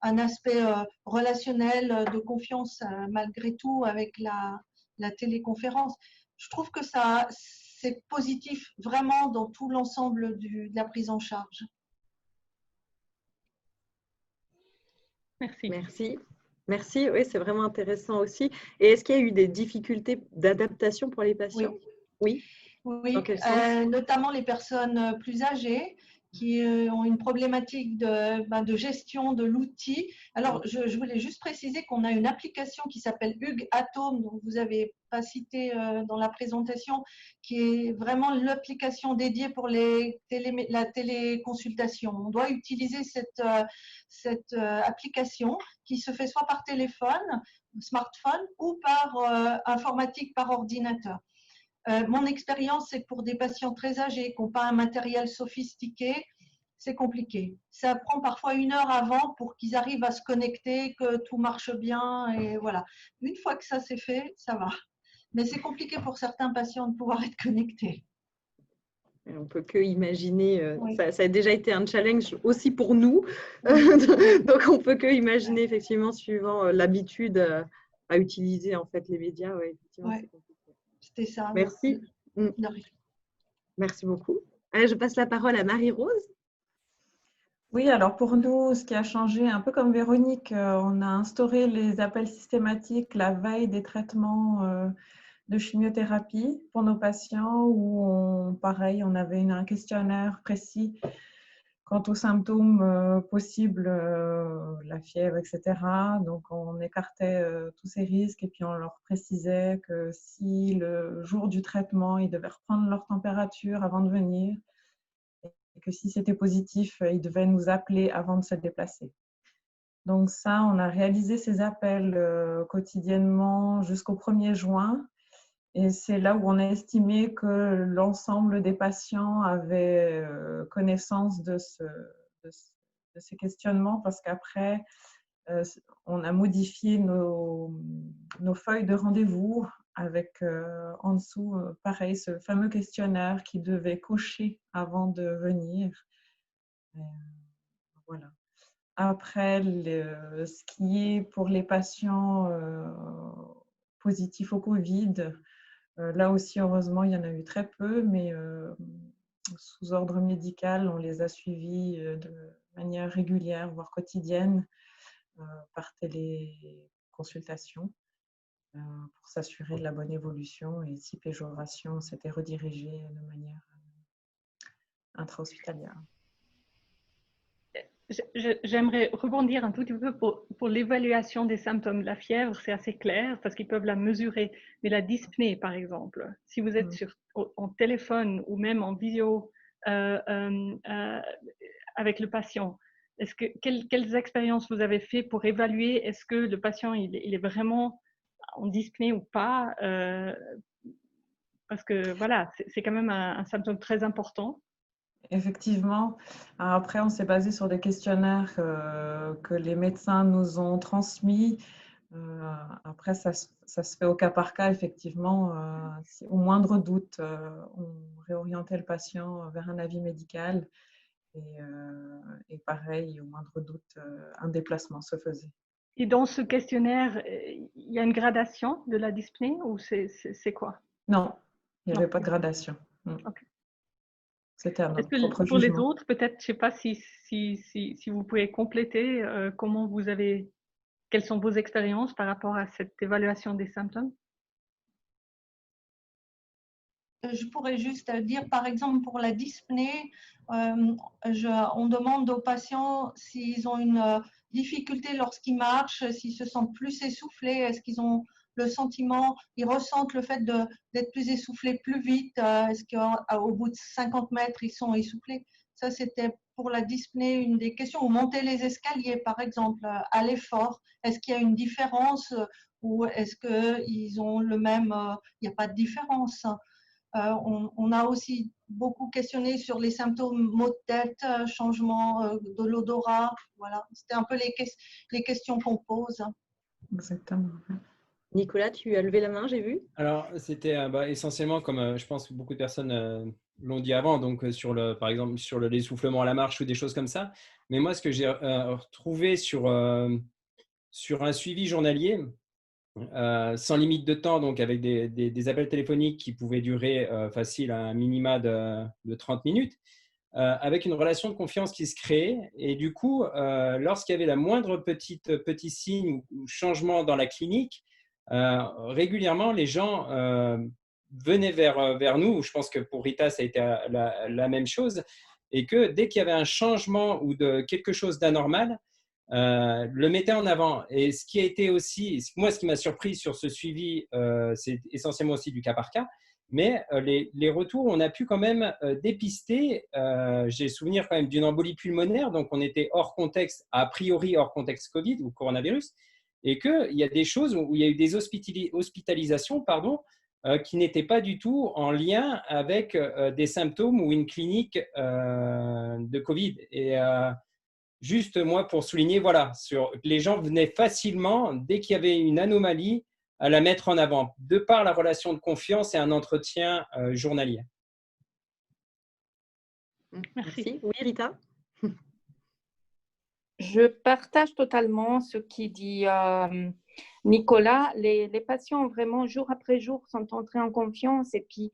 un aspect relationnel de confiance malgré tout avec la téléconférence. Je trouve que ça, c'est positif vraiment dans tout l'ensemble de la prise en charge. Merci. Merci. Merci, oui, c'est vraiment intéressant aussi. Et est-ce qu'il y a eu des difficultés d'adaptation pour les patients? Oui. Dans quel sens? Notamment les personnes plus âgées qui ont une problématique de gestion de l'outil. Alors, je voulais juste préciser qu'on a une application qui s'appelle Hugues Atome, dont vous n'avez pas cité dans la présentation, qui est vraiment l'application dédiée pour la téléconsultation. On doit utiliser cette application qui se fait soit par téléphone, smartphone, ou par informatique, par ordinateur. Mon expérience, c'est que pour des patients très âgés qui n'ont pas un matériel sophistiqué, c'est compliqué. Ça prend parfois 1 heure avant pour qu'ils arrivent à se connecter, que tout marche bien et voilà. Une fois que ça c'est fait, ça va. Mais c'est compliqué pour certains patients de pouvoir être connectés. On ne peut que imaginer, Oui. ça a déjà été un challenge aussi pour nous, donc on ne peut que imaginer effectivement suivant l'habitude à utiliser en fait les médias. Ouais, effectivement, Ouais. c'est compliqué. C'était ça. Merci. Merci beaucoup. Allez, je passe la parole à Marie-Rose. Oui, alors pour nous, ce qui a changé, un peu comme Véronique, on a instauré les appels systématiques la veille des traitements de chimiothérapie pour nos patients où, pareil, on avait un questionnaire précis quant aux symptômes possibles, la fièvre, etc. Donc, on écartait tous ces risques et puis on leur précisait que si le jour du traitement, ils devaient reprendre leur température avant de venir et que si c'était positif, ils devaient nous appeler avant de se déplacer. Donc ça, on a réalisé ces appels quotidiennement jusqu'au 1er juin. Et c'est là où on a estimé que l'ensemble des patients avaient connaissance de ces questionnements parce qu'après, on a modifié nos feuilles de rendez-vous avec en dessous, pareil, ce fameux questionnaire qu'ils devaient cocher avant de venir. Voilà. Après, ce qui est pour les patients positifs au Covid, là aussi, heureusement, il y en a eu très peu, mais sous ordre médical, on les a suivis de manière régulière, voire quotidienne, par téléconsultation pour s'assurer de la bonne évolution. Et si péjoration, c'était redirigé de manière intra-hospitalière. J'aimerais rebondir un tout petit peu pour l'évaluation des symptômes. La fièvre, c'est assez clair parce qu'ils peuvent la mesurer. Mais la dyspnée, par exemple, si vous êtes en téléphone ou même en visio avec le patient, Quelles expériences vous avez fait pour évaluer est-ce que le patient il est vraiment en dyspnée ou pas, parce que voilà, c'est quand même un symptôme très important. Effectivement. Après, on s'est basé sur des questionnaires que les médecins nous ont transmis. Après, ça se fait au cas par cas, effectivement. Au moindre doute, on réorientait le patient vers un avis médical. Et pareil, au moindre doute, un déplacement se faisait. Et dans ce questionnaire, il y a une gradation de la dyspnée ou c'est quoi? Non, il n'y Non. avait pas de gradation. Ok. C'était à Est-ce notre propre que pour les jugement. autres, peut-être, je ne sais pas si vous pouvez compléter comment quelles sont vos expériences par rapport à cette évaluation des symptômes? Je pourrais juste dire, par exemple, pour la dyspnée, on demande aux patients s'ils ont une difficulté lorsqu'ils marchent, s'ils se sentent plus essoufflés, est-ce qu'ils ont le sentiment, ils ressentent le fait d'être plus essoufflés plus vite, est-ce qu'au bout de 50 mètres, ils sont essoufflés? Ça, c'était pour la dyspnée une des questions. Ou monter les escaliers, par exemple, à l'effort, est-ce qu'il y a une différence ou est-ce qu'ils ont le même, il n'y a pas de différence? On a aussi beaucoup questionné sur les symptômes maux de tête, changement de l'odorat. Voilà, c'était un peu les questions qu'on pose. Exactement. Nicolas, tu as levé la main, j'ai vu. Alors, c'était essentiellement, comme je pense que beaucoup de personnes l'ont dit avant, donc par exemple sur l'essoufflement à la marche ou des choses comme ça. Mais moi, ce que j'ai retrouvé sur un suivi journalier, sans limite de temps, donc avec des appels téléphoniques qui pouvaient durer facile à un minima de 30 minutes, avec une relation de confiance qui se créait. Et du coup, lorsqu'il y avait la moindre petit signe ou changement dans la clinique, régulièrement, les gens venaient vers nous. Je pense que pour Rita, ça a été la même chose. Et que dès qu'il y avait un changement ou de quelque chose d'anormal, le mettait en avant. Et ce qui a été aussi, moi, ce qui m'a surpris sur ce suivi, c'est essentiellement aussi du cas par cas, mais les retours, on a pu quand même dépister. J'ai souvenir quand même d'une embolie pulmonaire, donc on était hors contexte, a priori hors contexte Covid ou coronavirus, et qu'il y a des choses où il y a eu des hospitalisations, qui n'étaient pas du tout en lien avec des symptômes ou une clinique de Covid. Et juste moi pour souligner, voilà, les gens venaient facilement, dès qu'il y avait une anomalie, à la mettre en avant, de par la relation de confiance et un entretien journalier. Merci. Oui, Rita? Je partage totalement ce qui dit Nicolas. Les patients, vraiment, jour après jour, sont entrés en confiance et puis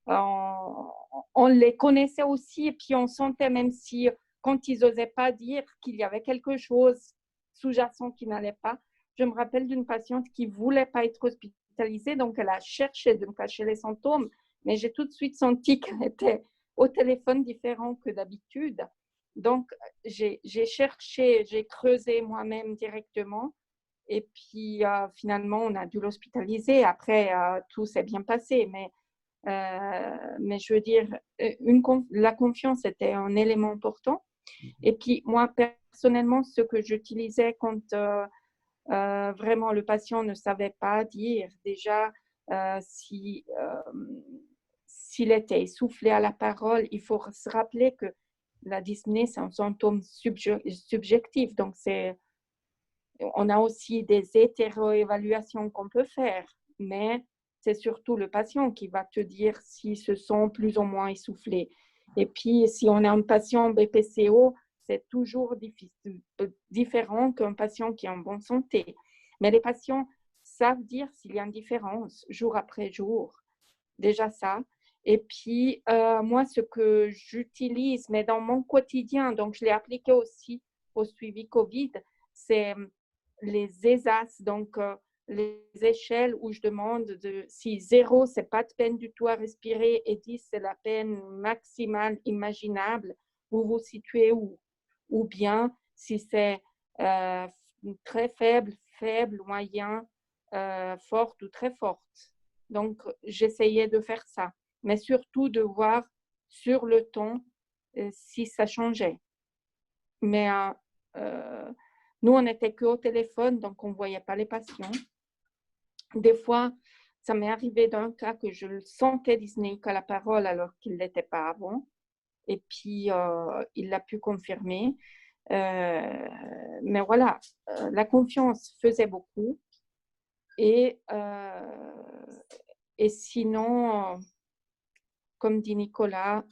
on les connaissait aussi et puis on sentait, même si quand ils n'osaient pas dire qu'il y avait quelque chose sous-jacent qui n'allait pas. Je me rappelle d'une patiente qui ne voulait pas être hospitalisée, donc elle a cherché de me cacher les symptômes, mais j'ai tout de suite senti qu'elle était au téléphone différent que d'habitude. Donc, j'ai cherché, j'ai creusé moi-même directement et puis finalement, on a dû l'hospitaliser. Après, tout s'est bien passé, mais je veux dire, la confiance était un élément important. Et puis, moi, personnellement, ce que j'utilisais quand vraiment le patient ne savait pas dire déjà s'il était essoufflé à la parole, il faut se rappeler que la dyspnée, c'est un symptôme subjectif. Donc, on a aussi des hétéro-évaluations qu'on peut faire, mais c'est surtout le patient qui va te dire s'il se sent plus ou moins essoufflé. Et puis, si on a un patient BPCO, c'est toujours différent qu'un patient qui est en bonne santé. Mais les patients savent dire s'il y a une différence jour après jour. Déjà ça. Et puis, moi, ce que j'utilise, mais dans mon quotidien, donc je l'ai appliqué aussi au suivi COVID, c'est les ESAS, donc les échelles où je demande si 0, c'est pas de peine du tout à respirer et 10, c'est la peine maximale imaginable, vous vous situez où? Ou bien si c'est très faible, moyen, forte ou très forte. Donc, j'essayais de faire ça, mais surtout de voir sur le temps si ça changeait. Mais nous, on n'était qu'au téléphone, donc on ne voyait pas les patients. Des fois, ça m'est arrivé d'un cas que je le sentais dysnéique à la parole alors qu'il ne l'était pas avant. Et puis, il l'a pu confirmer. Mais voilà, la confiance faisait beaucoup. Et sinon, comme dit Nicolas,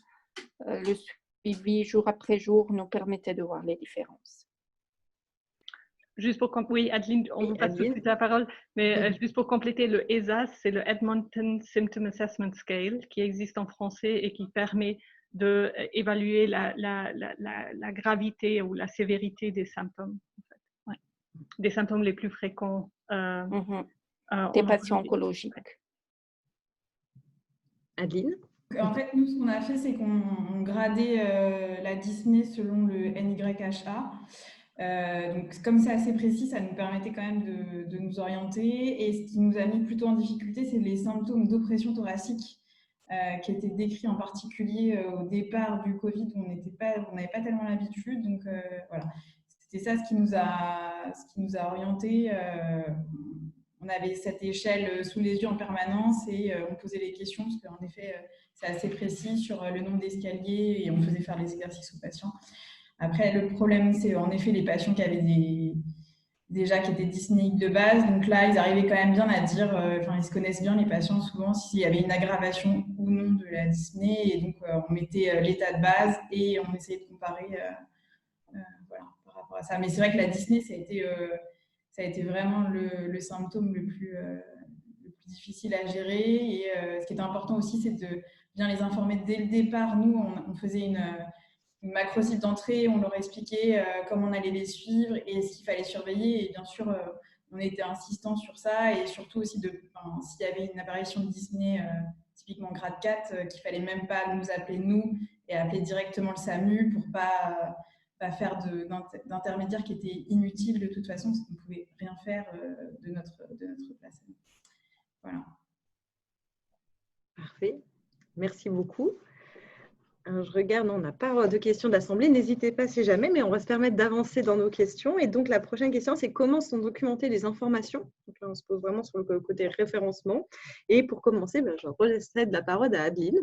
le suivi jour après jour nous permettait de voir les différences. Juste pour oui, Adeline, on vous passe tout de suite la parole, mais juste pour compléter, le ESAS, c'est le Edmonton Symptom Assessment Scale, qui existe en français et qui permet d'évaluer la gravité ou la sévérité des symptômes, en fait. Ouais. Des symptômes les plus fréquents. Des patients oncologiques. Adeline? En fait, nous, ce qu'on a fait, c'est qu'on gradait la dyspnée selon le NYHA. Donc, comme c'est assez précis, ça nous permettait quand même de nous orienter. Et ce qui nous a mis plutôt en difficulté, c'est les symptômes d'oppression thoracique qui étaient décrits en particulier au départ du Covid, où on n'avait pas tellement l'habitude. Donc, voilà, c'était ça ce qui nous a orientés. On avait cette échelle sous les yeux en permanence et on posait les questions parce qu'en effet, c'est assez précis sur le nombre d'escaliers et on faisait faire les exercices aux patients. Après, le problème, c'est en effet les patients qui avaient qui étaient dyspnéiques de base. Donc là, ils arrivaient quand même bien à dire, ils se connaissent bien, les patients, souvent, s'il y avait une aggravation ou non de la dyspnée. Et donc, on mettait l'état de base et on essayait de comparer voilà, par rapport à ça. Mais c'est vrai que la dyspnée, ça a été vraiment le symptôme le plus difficile à gérer. Et ce qui était important aussi, c'est de bien les informer dès le départ. Nous, on faisait une macrosite d'entrée, on leur expliquait comment on allait les suivre et ce qu'il fallait surveiller. Et bien sûr, on était insistant sur ça et surtout aussi s'il y avait une apparition de dyspnée, typiquement grade 4, qu'il ne fallait même pas nous appeler nous et appeler directement le SAMU pour pas faire d'intermédiaire qui était inutile de toute façon parce qu'on ne pouvait rien faire de notre place. Voilà. Parfait. Merci beaucoup. Alors, je regarde, on n'a pas de questions d'assemblée. N'hésitez pas si jamais, mais on va se permettre d'avancer dans nos questions. Et donc, la prochaine question, c'est comment sont documentées les informations? Donc là, on se pose vraiment sur le côté référencement. Et pour commencer, je recède la parole à Adeline.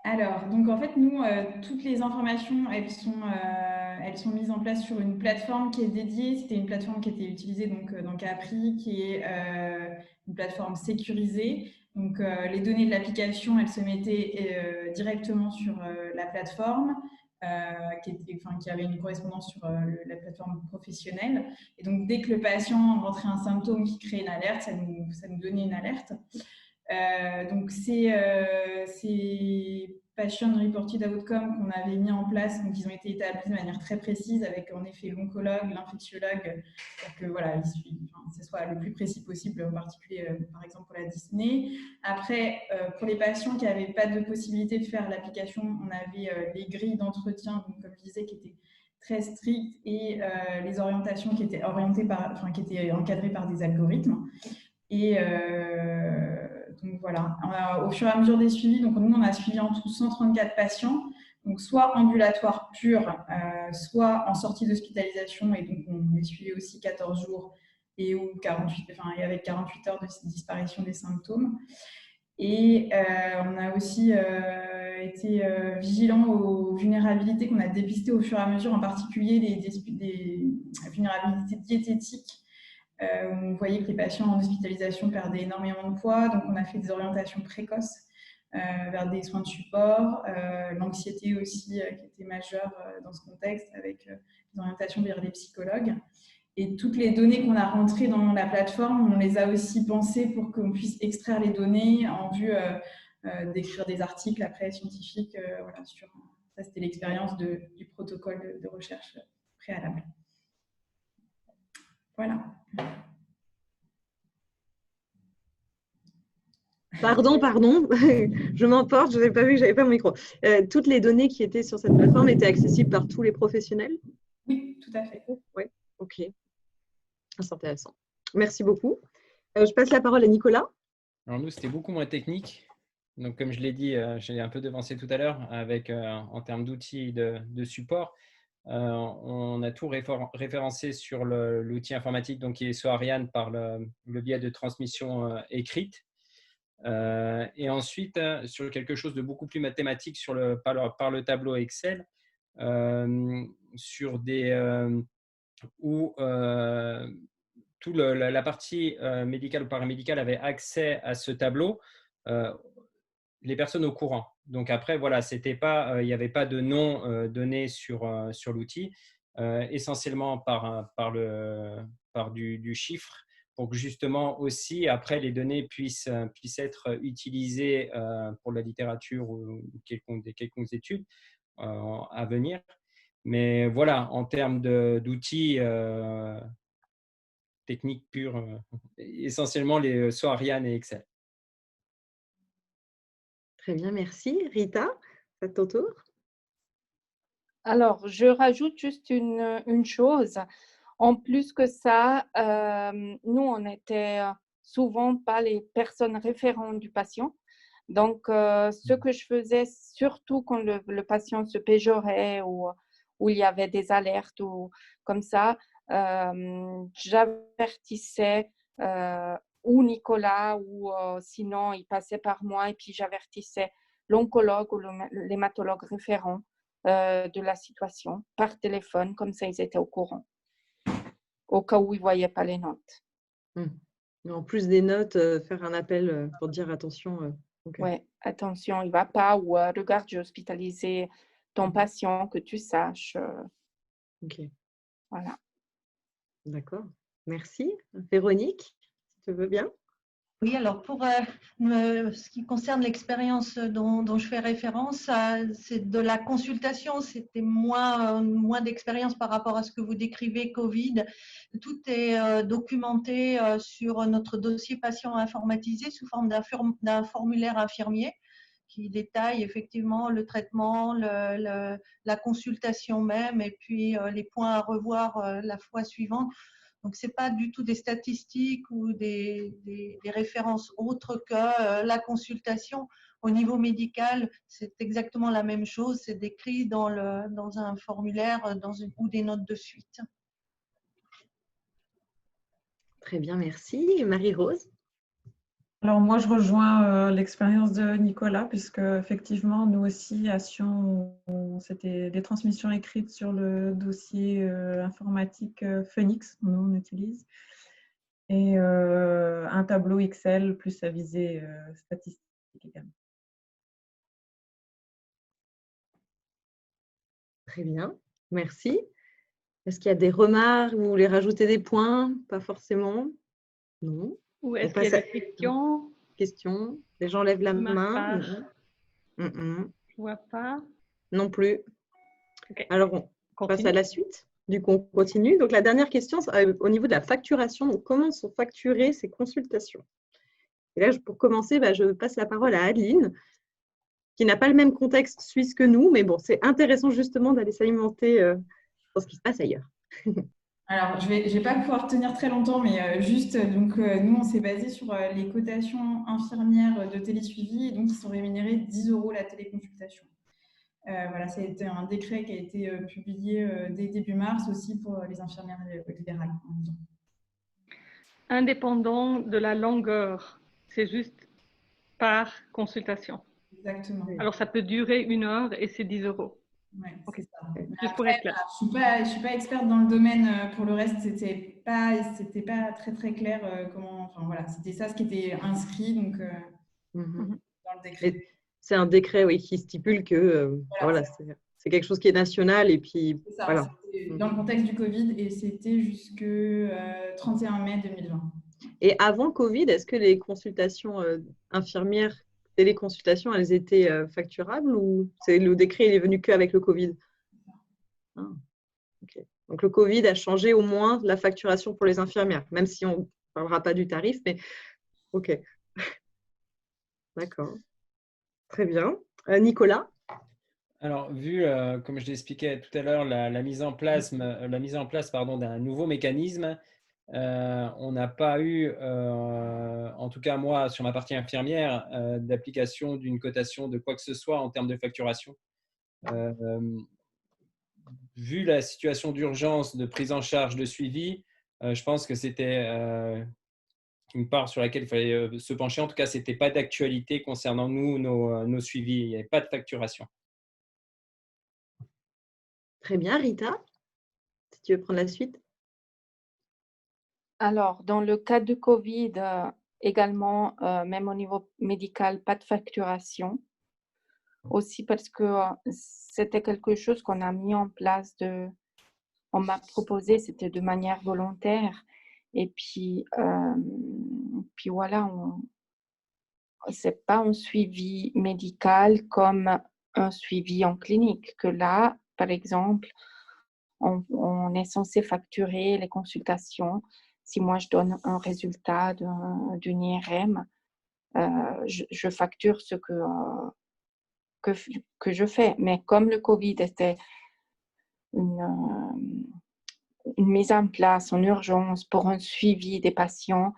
Alors, donc en fait, nous, toutes les informations, elles sont mises en place sur une plateforme qui est dédiée. C'était une plateforme qui était utilisée donc, dans Capri, qui est une plateforme sécurisée. Donc, les données de l'application, elles se mettaient directement sur la plateforme, qui avait une correspondance sur la plateforme professionnelle. Et donc, dès que le patient rentrait un symptôme qui créait une alerte, ça nous donnait une alerte. Donc, ces patient reported outcomes qu'on avait mis en place, donc ils ont été établis de manière très précise avec en effet l'oncologue, l'infectiologue, pour que voilà, ce soit le plus précis possible, en particulier par exemple pour la dyspnée. Après, pour les patients qui n'avaient pas de possibilité de faire l'application, on avait les grilles d'entretien, donc comme je disais, qui étaient très strictes et les orientations qui étaient qui étaient encadrées par des algorithmes. Et donc voilà, au fur et à mesure des suivis, donc nous on a suivi en tout 134 patients, donc soit ambulatoire pur, soit en sortie d'hospitalisation, et donc on les suivait aussi 14 jours et avec 48 heures de disparition des symptômes. Et on a aussi été vigilant aux vulnérabilités qu'on a dépistées au fur et à mesure, en particulier des vulnérabilités diététiques. On voyait que les patients en hospitalisation perdaient énormément de poids, donc on a fait des orientations précoces vers des soins de support, l'anxiété aussi qui était majeure dans ce contexte, avec des orientations vers les psychologues. Et toutes les données qu'on a rentrées dans la plateforme, on les a aussi pensées pour qu'on puisse extraire les données en vue d'écrire des articles après scientifiques. Voilà, ça, c'était l'expérience du protocole de recherche préalable. Voilà. Pardon, je m'emporte, je n'avais pas vu que je n'avais pas mon micro. Toutes les données qui étaient sur cette plateforme étaient accessibles par tous les professionnels? Oui, tout à fait. Oui, ok. C'est intéressant. Merci beaucoup. Je passe la parole à Nicolas. Alors nous, c'était beaucoup moins technique. Donc, comme je l'ai dit, j'ai un peu devancé tout à l'heure avec en termes d'outils de support. On a tout référencé sur l'outil informatique donc, qui est Soariane par le biais de transmission écrite. Et ensuite, sur quelque chose de beaucoup plus mathématique par le tableau Excel, sur où toute la partie médicale ou paramédicale avait accès à ce tableau, les personnes au courant. Donc après, voilà, il n'y avait pas de nom donné sur l'outil, essentiellement par du chiffre, pour que justement aussi, après, les données puissent être utilisées pour la littérature ou quelconques études à venir. Mais voilà, en termes d'outils techniques purs, essentiellement les Soariane et Excel. Très bien, merci. Rita, à ton tour. Alors, je rajoute juste une chose. En plus que ça, nous, on n'était souvent pas les personnes référentes du patient. Donc, ce que je faisais, surtout quand le patient se péjorait ou il y avait des alertes ou comme ça, j'avertissais ou Nicolas ou sinon, il passait par moi et puis j'avertissais l'oncologue ou l'hématologue référent de la situation par téléphone, comme ça ils étaient au courant, au cas où ils ne voyaient pas les notes. En plus des notes, faire un appel pour dire attention. Okay. Oui, attention, il ne va pas, ou regarde, j'ai hospitalisé ton patient, que tu saches. Ok. Voilà. D'accord. Merci. Véronique, si tu veux bien. Oui, alors pour ce qui concerne l'expérience dont je fais référence, c'est de la consultation. C'était moins d'expérience par rapport à ce que vous décrivez, Covid. Tout est documenté sur notre dossier patient informatisé sous forme d'un formulaire infirmier qui détaille effectivement le traitement, la consultation même et puis les points à revoir la fois suivante. Donc, ce n'est pas du tout des statistiques ou des références autres que la consultation. Au niveau médical, c'est exactement la même chose. C'est décrit dans un formulaire ou des notes de suite. Très bien, merci. Marie-Rose. Alors moi, je rejoins l'expérience de Nicolas, puisque effectivement, nous aussi, à Sion, c'était des transmissions écrites sur le dossier informatique Phoenix, nous on utilise, et un tableau Excel plus à visée statistique également. Très bien, merci. Est-ce qu'il y a des remarques, vous voulez rajouter des points? Pas forcément. Non. Ou est-ce qu'il y a des questions? Questions? Les gens lèvent la main? Je ne vois pas. Non plus. Okay. Alors, on passe à la suite. Du coup, on continue. Donc, la dernière question, au niveau de la facturation. Donc, comment sont facturées ces consultations? Et là, pour commencer, je passe la parole à Adeline, qui n'a pas le même contexte suisse que nous, mais bon, c'est intéressant justement d'aller s'alimenter dans ce qui se passe ailleurs. Alors, je vais pas pouvoir tenir très longtemps, mais juste, donc, nous, on s'est basé sur les cotations infirmières de télésuivi, et donc, ils sont rémunérés 10 € la téléconsultation. Voilà, c'était un décret qui a été publié dès début mars aussi pour les infirmières libérales. Indépendant de la longueur, c'est juste par consultation. Exactement. Alors, ça peut durer 1 heure et c'est 10 €. Ouais, okay. Ça. Juste pour être clair. Je suis pas experte dans le domaine. Pour le reste, c'était pas très clair comment. Enfin voilà, c'était ça ce qui était inscrit donc dans le décret. C'est un décret, oui, qui stipule que voilà, c'est quelque chose qui est national et puis ça, voilà. Dans le contexte du Covid et c'était jusque 31 mai 2020. Et avant Covid, est-ce que les consultations infirmières, téléconsultations, elles étaient facturables ou le décret il est venu qu'avec le Covid? Okay. Donc le Covid a changé au moins la facturation pour les infirmières, même si on ne parlera pas du tarif, mais ok. D'accord. Très bien. Nicolas? Alors, vu, comme je l'expliquais tout à l'heure, la mise en place d'un nouveau mécanisme, on n'a pas eu, en tout cas moi, sur ma partie infirmière, d'application d'une cotation de quoi que ce soit en termes de facturation. Vu la situation d'urgence, de prise en charge, de suivi, je pense que c'était une part sur laquelle il fallait se pencher. En tout cas, ce n'était pas d'actualité concernant nous, nos suivis. Il n'y avait pas de facturation. Très bien, Rita, si tu veux prendre la suite. Alors, dans le cas de Covid, également, même au niveau médical, pas de facturation. Aussi parce que c'était quelque chose qu'on a mis en place, on m'a proposé, c'était de manière volontaire. Et puis voilà, c'est pas un suivi médical comme un suivi en clinique, que là, par exemple, on est censé facturer les consultations. Si moi, je donne un résultat d'une IRM, je facture ce que je fais. Mais comme le Covid était une mise en place en urgence pour un suivi des patients,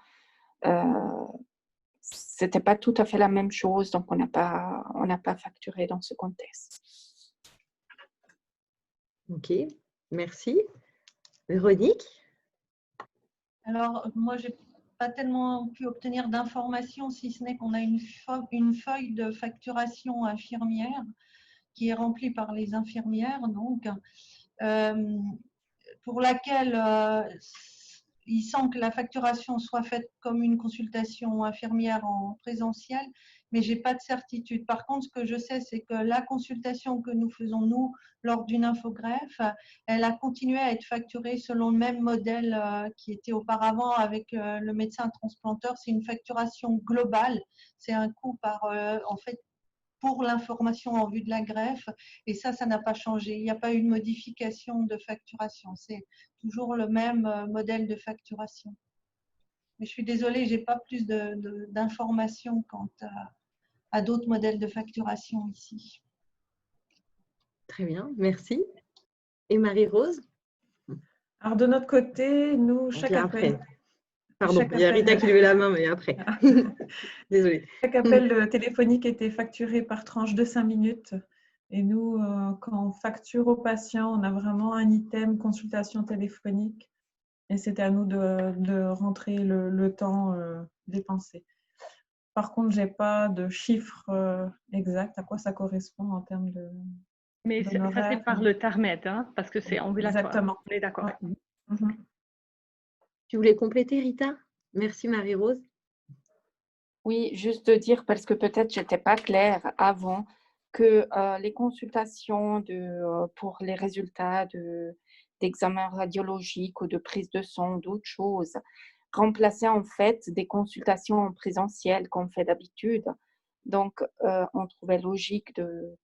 c'était pas tout à fait la même chose, donc on n'a pas facturé dans ce contexte. Ok, merci. Véronique? Alors, moi, j'ai pas tellement pu obtenir d'informations, si ce n'est qu'on a une feuille de facturation infirmière qui est remplie par les infirmières, donc, pour laquelle il semble que la facturation soit faite comme une consultation infirmière en présentiel, mais je n'ai pas de certitude. Par contre, ce que je sais, c'est que la consultation que nous faisons, nous, lors d'une infogreffe, elle a continué à être facturée selon le même modèle qui était auparavant avec le médecin transplanteur. C'est une facturation globale. C'est un coût par, en fait, pour l'information en vue de la greffe, et ça n'a pas changé. Il n'y a pas eu de modification de facturation. C'est toujours le même modèle de facturation. Mais je suis désolée, je n'ai pas plus d'informations quant à d'autres modèles de facturation ici. Très bien, merci. Et Marie-Rose? Alors, de notre côté, nous, chaque appel... Pardon, il y a Rita qui levait la main, mais après. Désolée. Chaque appel téléphonique était facturé par tranche de 5 minutes. Et nous, quand on facture aux patients, on a vraiment un item consultation téléphonique. Et c'était à nous de rentrer le temps dépensé. Par contre, je n'ai pas de chiffre exact à quoi ça correspond en termes de... Mais ça, c'est par le TARMED, hein, parce que c'est ambulatoire. Exactement. On est d'accord. Ouais. Tu voulais compléter, Rita? Merci, Marie-Rose. Oui, juste de dire, parce que peut-être je n'étais pas claire avant, que les consultations pour les résultats d'examens radiologiques ou de prise de sang ou d'autres choses remplaçaient en fait des consultations en présentiel qu'on fait d'habitude. Donc, on trouvait logique de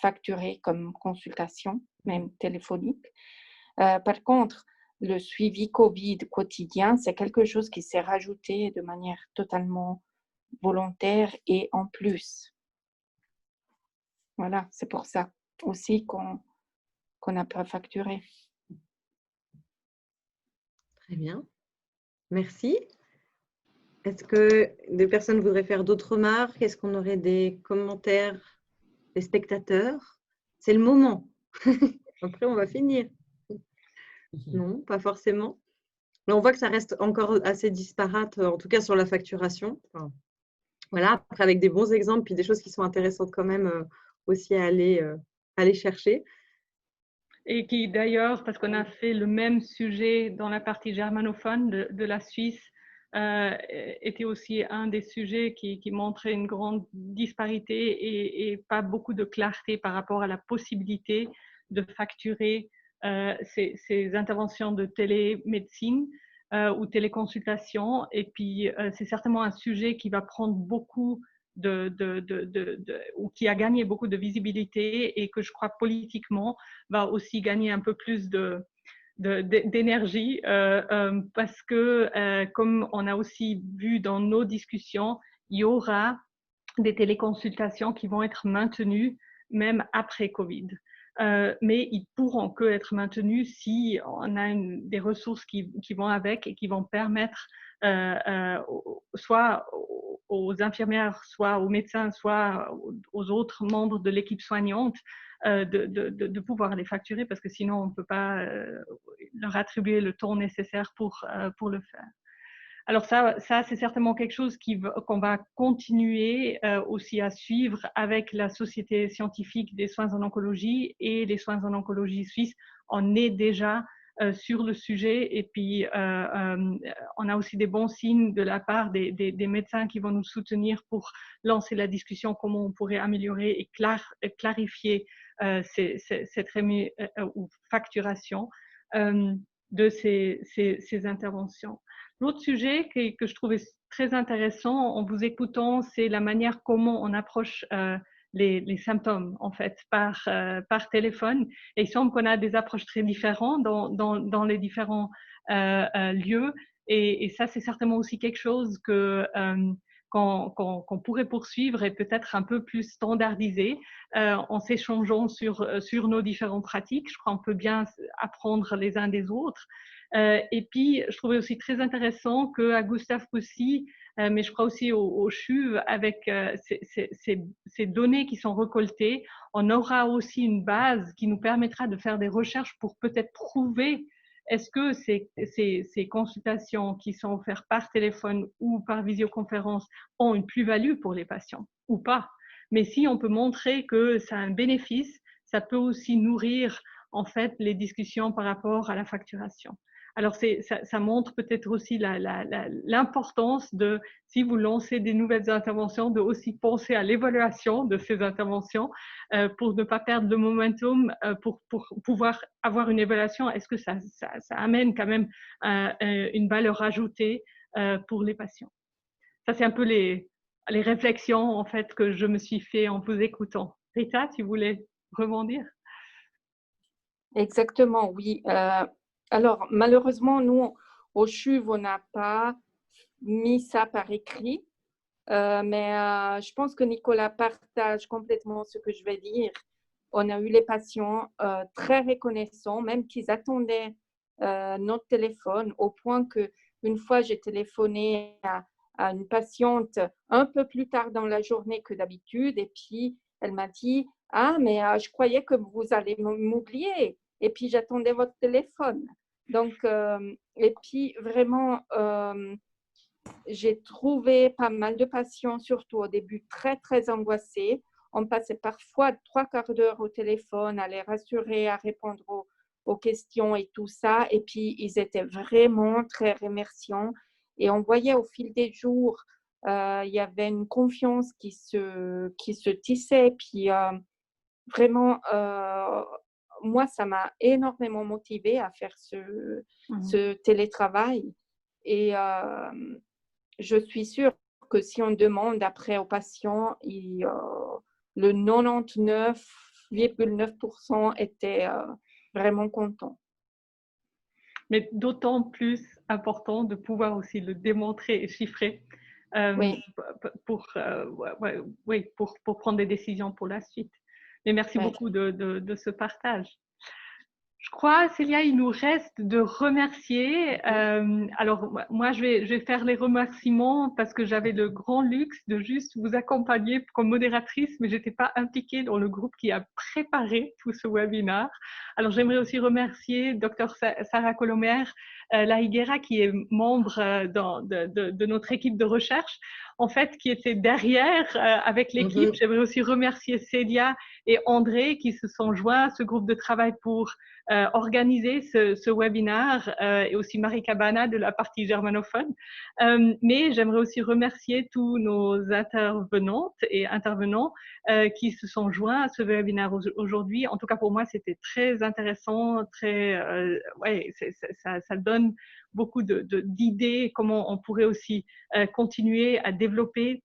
facturer comme consultation, même téléphonique. Par contre, le suivi COVID quotidien, c'est quelque chose qui s'est rajouté de manière totalement volontaire et en plus. Voilà, c'est pour ça aussi qu'on n'a pas facturé. Très bien, merci. Est-ce que des personnes voudraient faire d'autres remarques? Est-ce qu'on aurait des commentaires des spectateurs? C'est le moment. Après, on va finir. Non, pas forcément. Mais on voit que ça reste encore assez disparate, en tout cas sur la facturation. Enfin, voilà, après avec des bons exemples, puis des choses qui sont intéressantes quand même aussi à aller chercher. Et qui d'ailleurs, parce qu'on a fait le même sujet dans la partie germanophone de la Suisse, était aussi un des sujets qui montrait une grande disparité et pas beaucoup de clarté par rapport à la possibilité de facturer ces interventions de télémédecine ou téléconsultation. Et puis, c'est certainement un sujet qui va prendre beaucoup ou qui a gagné beaucoup de visibilité et que je crois politiquement va aussi gagner un peu plus d'énergie parce que, comme on a aussi vu dans nos discussions, il y aura des téléconsultations qui vont être maintenues même après Covid. mais ils pourront que être maintenus si on a des ressources qui vont avec et qui vont permettre soit aux infirmières, soit aux médecins, soit aux autres membres de l'équipe soignante de pouvoir les facturer, parce que sinon on ne peut pas leur attribuer le temps nécessaire pour le faire. Alors ça c'est certainement quelque chose qu'on va continuer aussi à suivre avec la Société scientifique des soins en oncologie et les soins en oncologie suisse. On est déjà sur le sujet, et puis on a aussi des bons signes de la part des médecins qui vont nous soutenir pour lancer la discussion comment on pourrait améliorer et clarifier cette ou facturation de ces interventions. L'autre sujet que je trouvais très intéressant en vous écoutant, c'est la manière comment on approche les symptômes, en fait, par téléphone. Et il semble qu'on a des approches très différentes dans les différents lieux. Et ça, c'est certainement aussi quelque chose qu'on pourrait poursuivre et peut-être un peu plus standardiser en s'échangeant sur nos différentes pratiques. Je crois qu'on peut bien apprendre les uns des autres. Et puis, je trouvais aussi très intéressant qu'à Gustave Roussy, mais je crois aussi au CHUV, avec ces données qui sont récoltées, on aura aussi une base qui nous permettra de faire des recherches pour peut-être prouver est-ce que ces consultations qui sont offertes par téléphone ou par visioconférence ont une plus-value pour les patients ou pas. Mais si on peut montrer que ça a un bénéfice, ça peut aussi nourrir en fait les discussions par rapport à la facturation. Alors, ça montre peut-être aussi l'importance de, si vous lancez des nouvelles interventions, de aussi penser à l'évaluation de ces interventions pour ne pas perdre le momentum, pour pouvoir avoir une évaluation. Est-ce que ça amène quand même une valeur ajoutée pour les patients? Ça, c'est un peu les réflexions en fait que je me suis fait en vous écoutant. Rita, tu voulais rebondir? Exactement, oui. Alors, malheureusement, nous, au CHUV, on n'a pas mis ça par écrit, mais je pense que Nicolas partage complètement ce que je vais dire. On a eu les patients très reconnaissants, même qu'ils attendaient notre téléphone, au point qu'une fois, j'ai téléphoné à une patiente un peu plus tard dans la journée que d'habitude, et puis elle m'a dit « Ah, mais je croyais que vous allez m'oublier ». Et puis, j'attendais votre téléphone. Donc, et puis, vraiment, j'ai trouvé pas mal de patients, surtout au début, très, très angoissés. On passait parfois 3/4 d'heure au téléphone à les rassurer, à répondre aux questions et tout ça. Et puis, ils étaient vraiment très remerciants. Et on voyait au fil des jours, il y avait une confiance qui se tissait. Puis, vraiment, moi, ça m'a énormément motivée à faire ce télétravail. Et je suis sûre que si on demande après aux patients, le 99,9% étaient vraiment contents. Mais d'autant plus important de pouvoir aussi le démontrer et chiffrer Oui. pour prendre des décisions pour la suite. Mais merci beaucoup de ce partage. Je crois, Célia, il nous reste de remercier. Alors, moi, je vais faire les remerciements parce que j'avais le grand luxe de juste vous accompagner comme modératrice, mais je n'étais pas impliquée dans le groupe qui a préparé tout ce webinaire. Alors, j'aimerais aussi remercier Dr Sarah Colomer Lahiguera, qui est membre de notre équipe de recherche, en fait, qui était derrière avec l'équipe. J'aimerais aussi remercier Célia et André qui se sont joints à ce groupe de travail pour organiser ce webinaire et aussi Marie Cabana de la partie germanophone. Mais j'aimerais aussi remercier tous nos intervenantes et intervenants qui se sont joints à ce webinaire aujourd'hui. En tout cas, pour moi, c'était très intéressant, ça donne beaucoup d'idées, comment on pourrait aussi continuer à développer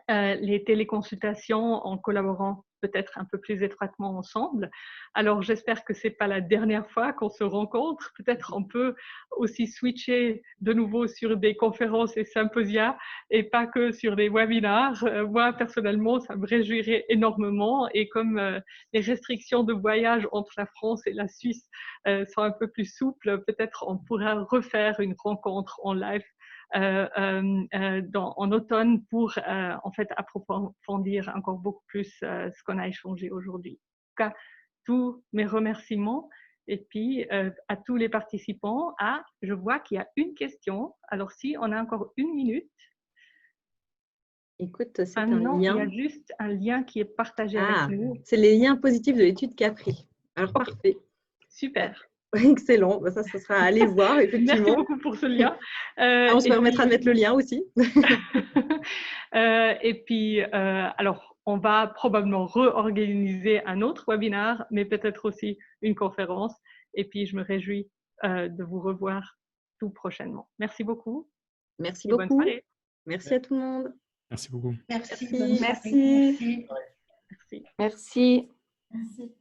les téléconsultations en collaborant peut-être un peu plus étroitement ensemble. Alors, j'espère que c'est pas la dernière fois qu'on se rencontre. Peut-être on peut aussi switcher de nouveau sur des conférences et symposia et pas que sur des webinars. Moi, personnellement, ça me réjouirait énormément. Et comme les restrictions de voyage entre la France et la Suisse sont un peu plus souples, peut-être on pourra refaire une rencontre en live en automne pour en fait approfondir encore beaucoup plus ce qu'on a échangé aujourd'hui. En tout cas, tous mes remerciements et puis à tous les participants. Ah, je vois qu'il y a une question. Alors si on a encore une minute. Écoute, c'est un non, lien. il y a juste un lien qui est partagé avec nous. C'est les liens positifs de l'étude Capri. Alors, okay. Parfait. Super. Excellent. Ça sera à aller voir, effectivement. Merci beaucoup pour ce lien. On se permettra de mettre le lien aussi. Et puis, alors, on va probablement réorganiser un autre webinaire, mais peut-être aussi une conférence. Et puis, je me réjouis de vous revoir tout prochainement. Merci beaucoup. Merci et beaucoup. Bonne soirée. Merci à tout le monde. Merci beaucoup. Merci. Merci. Merci. Merci. Merci. Merci.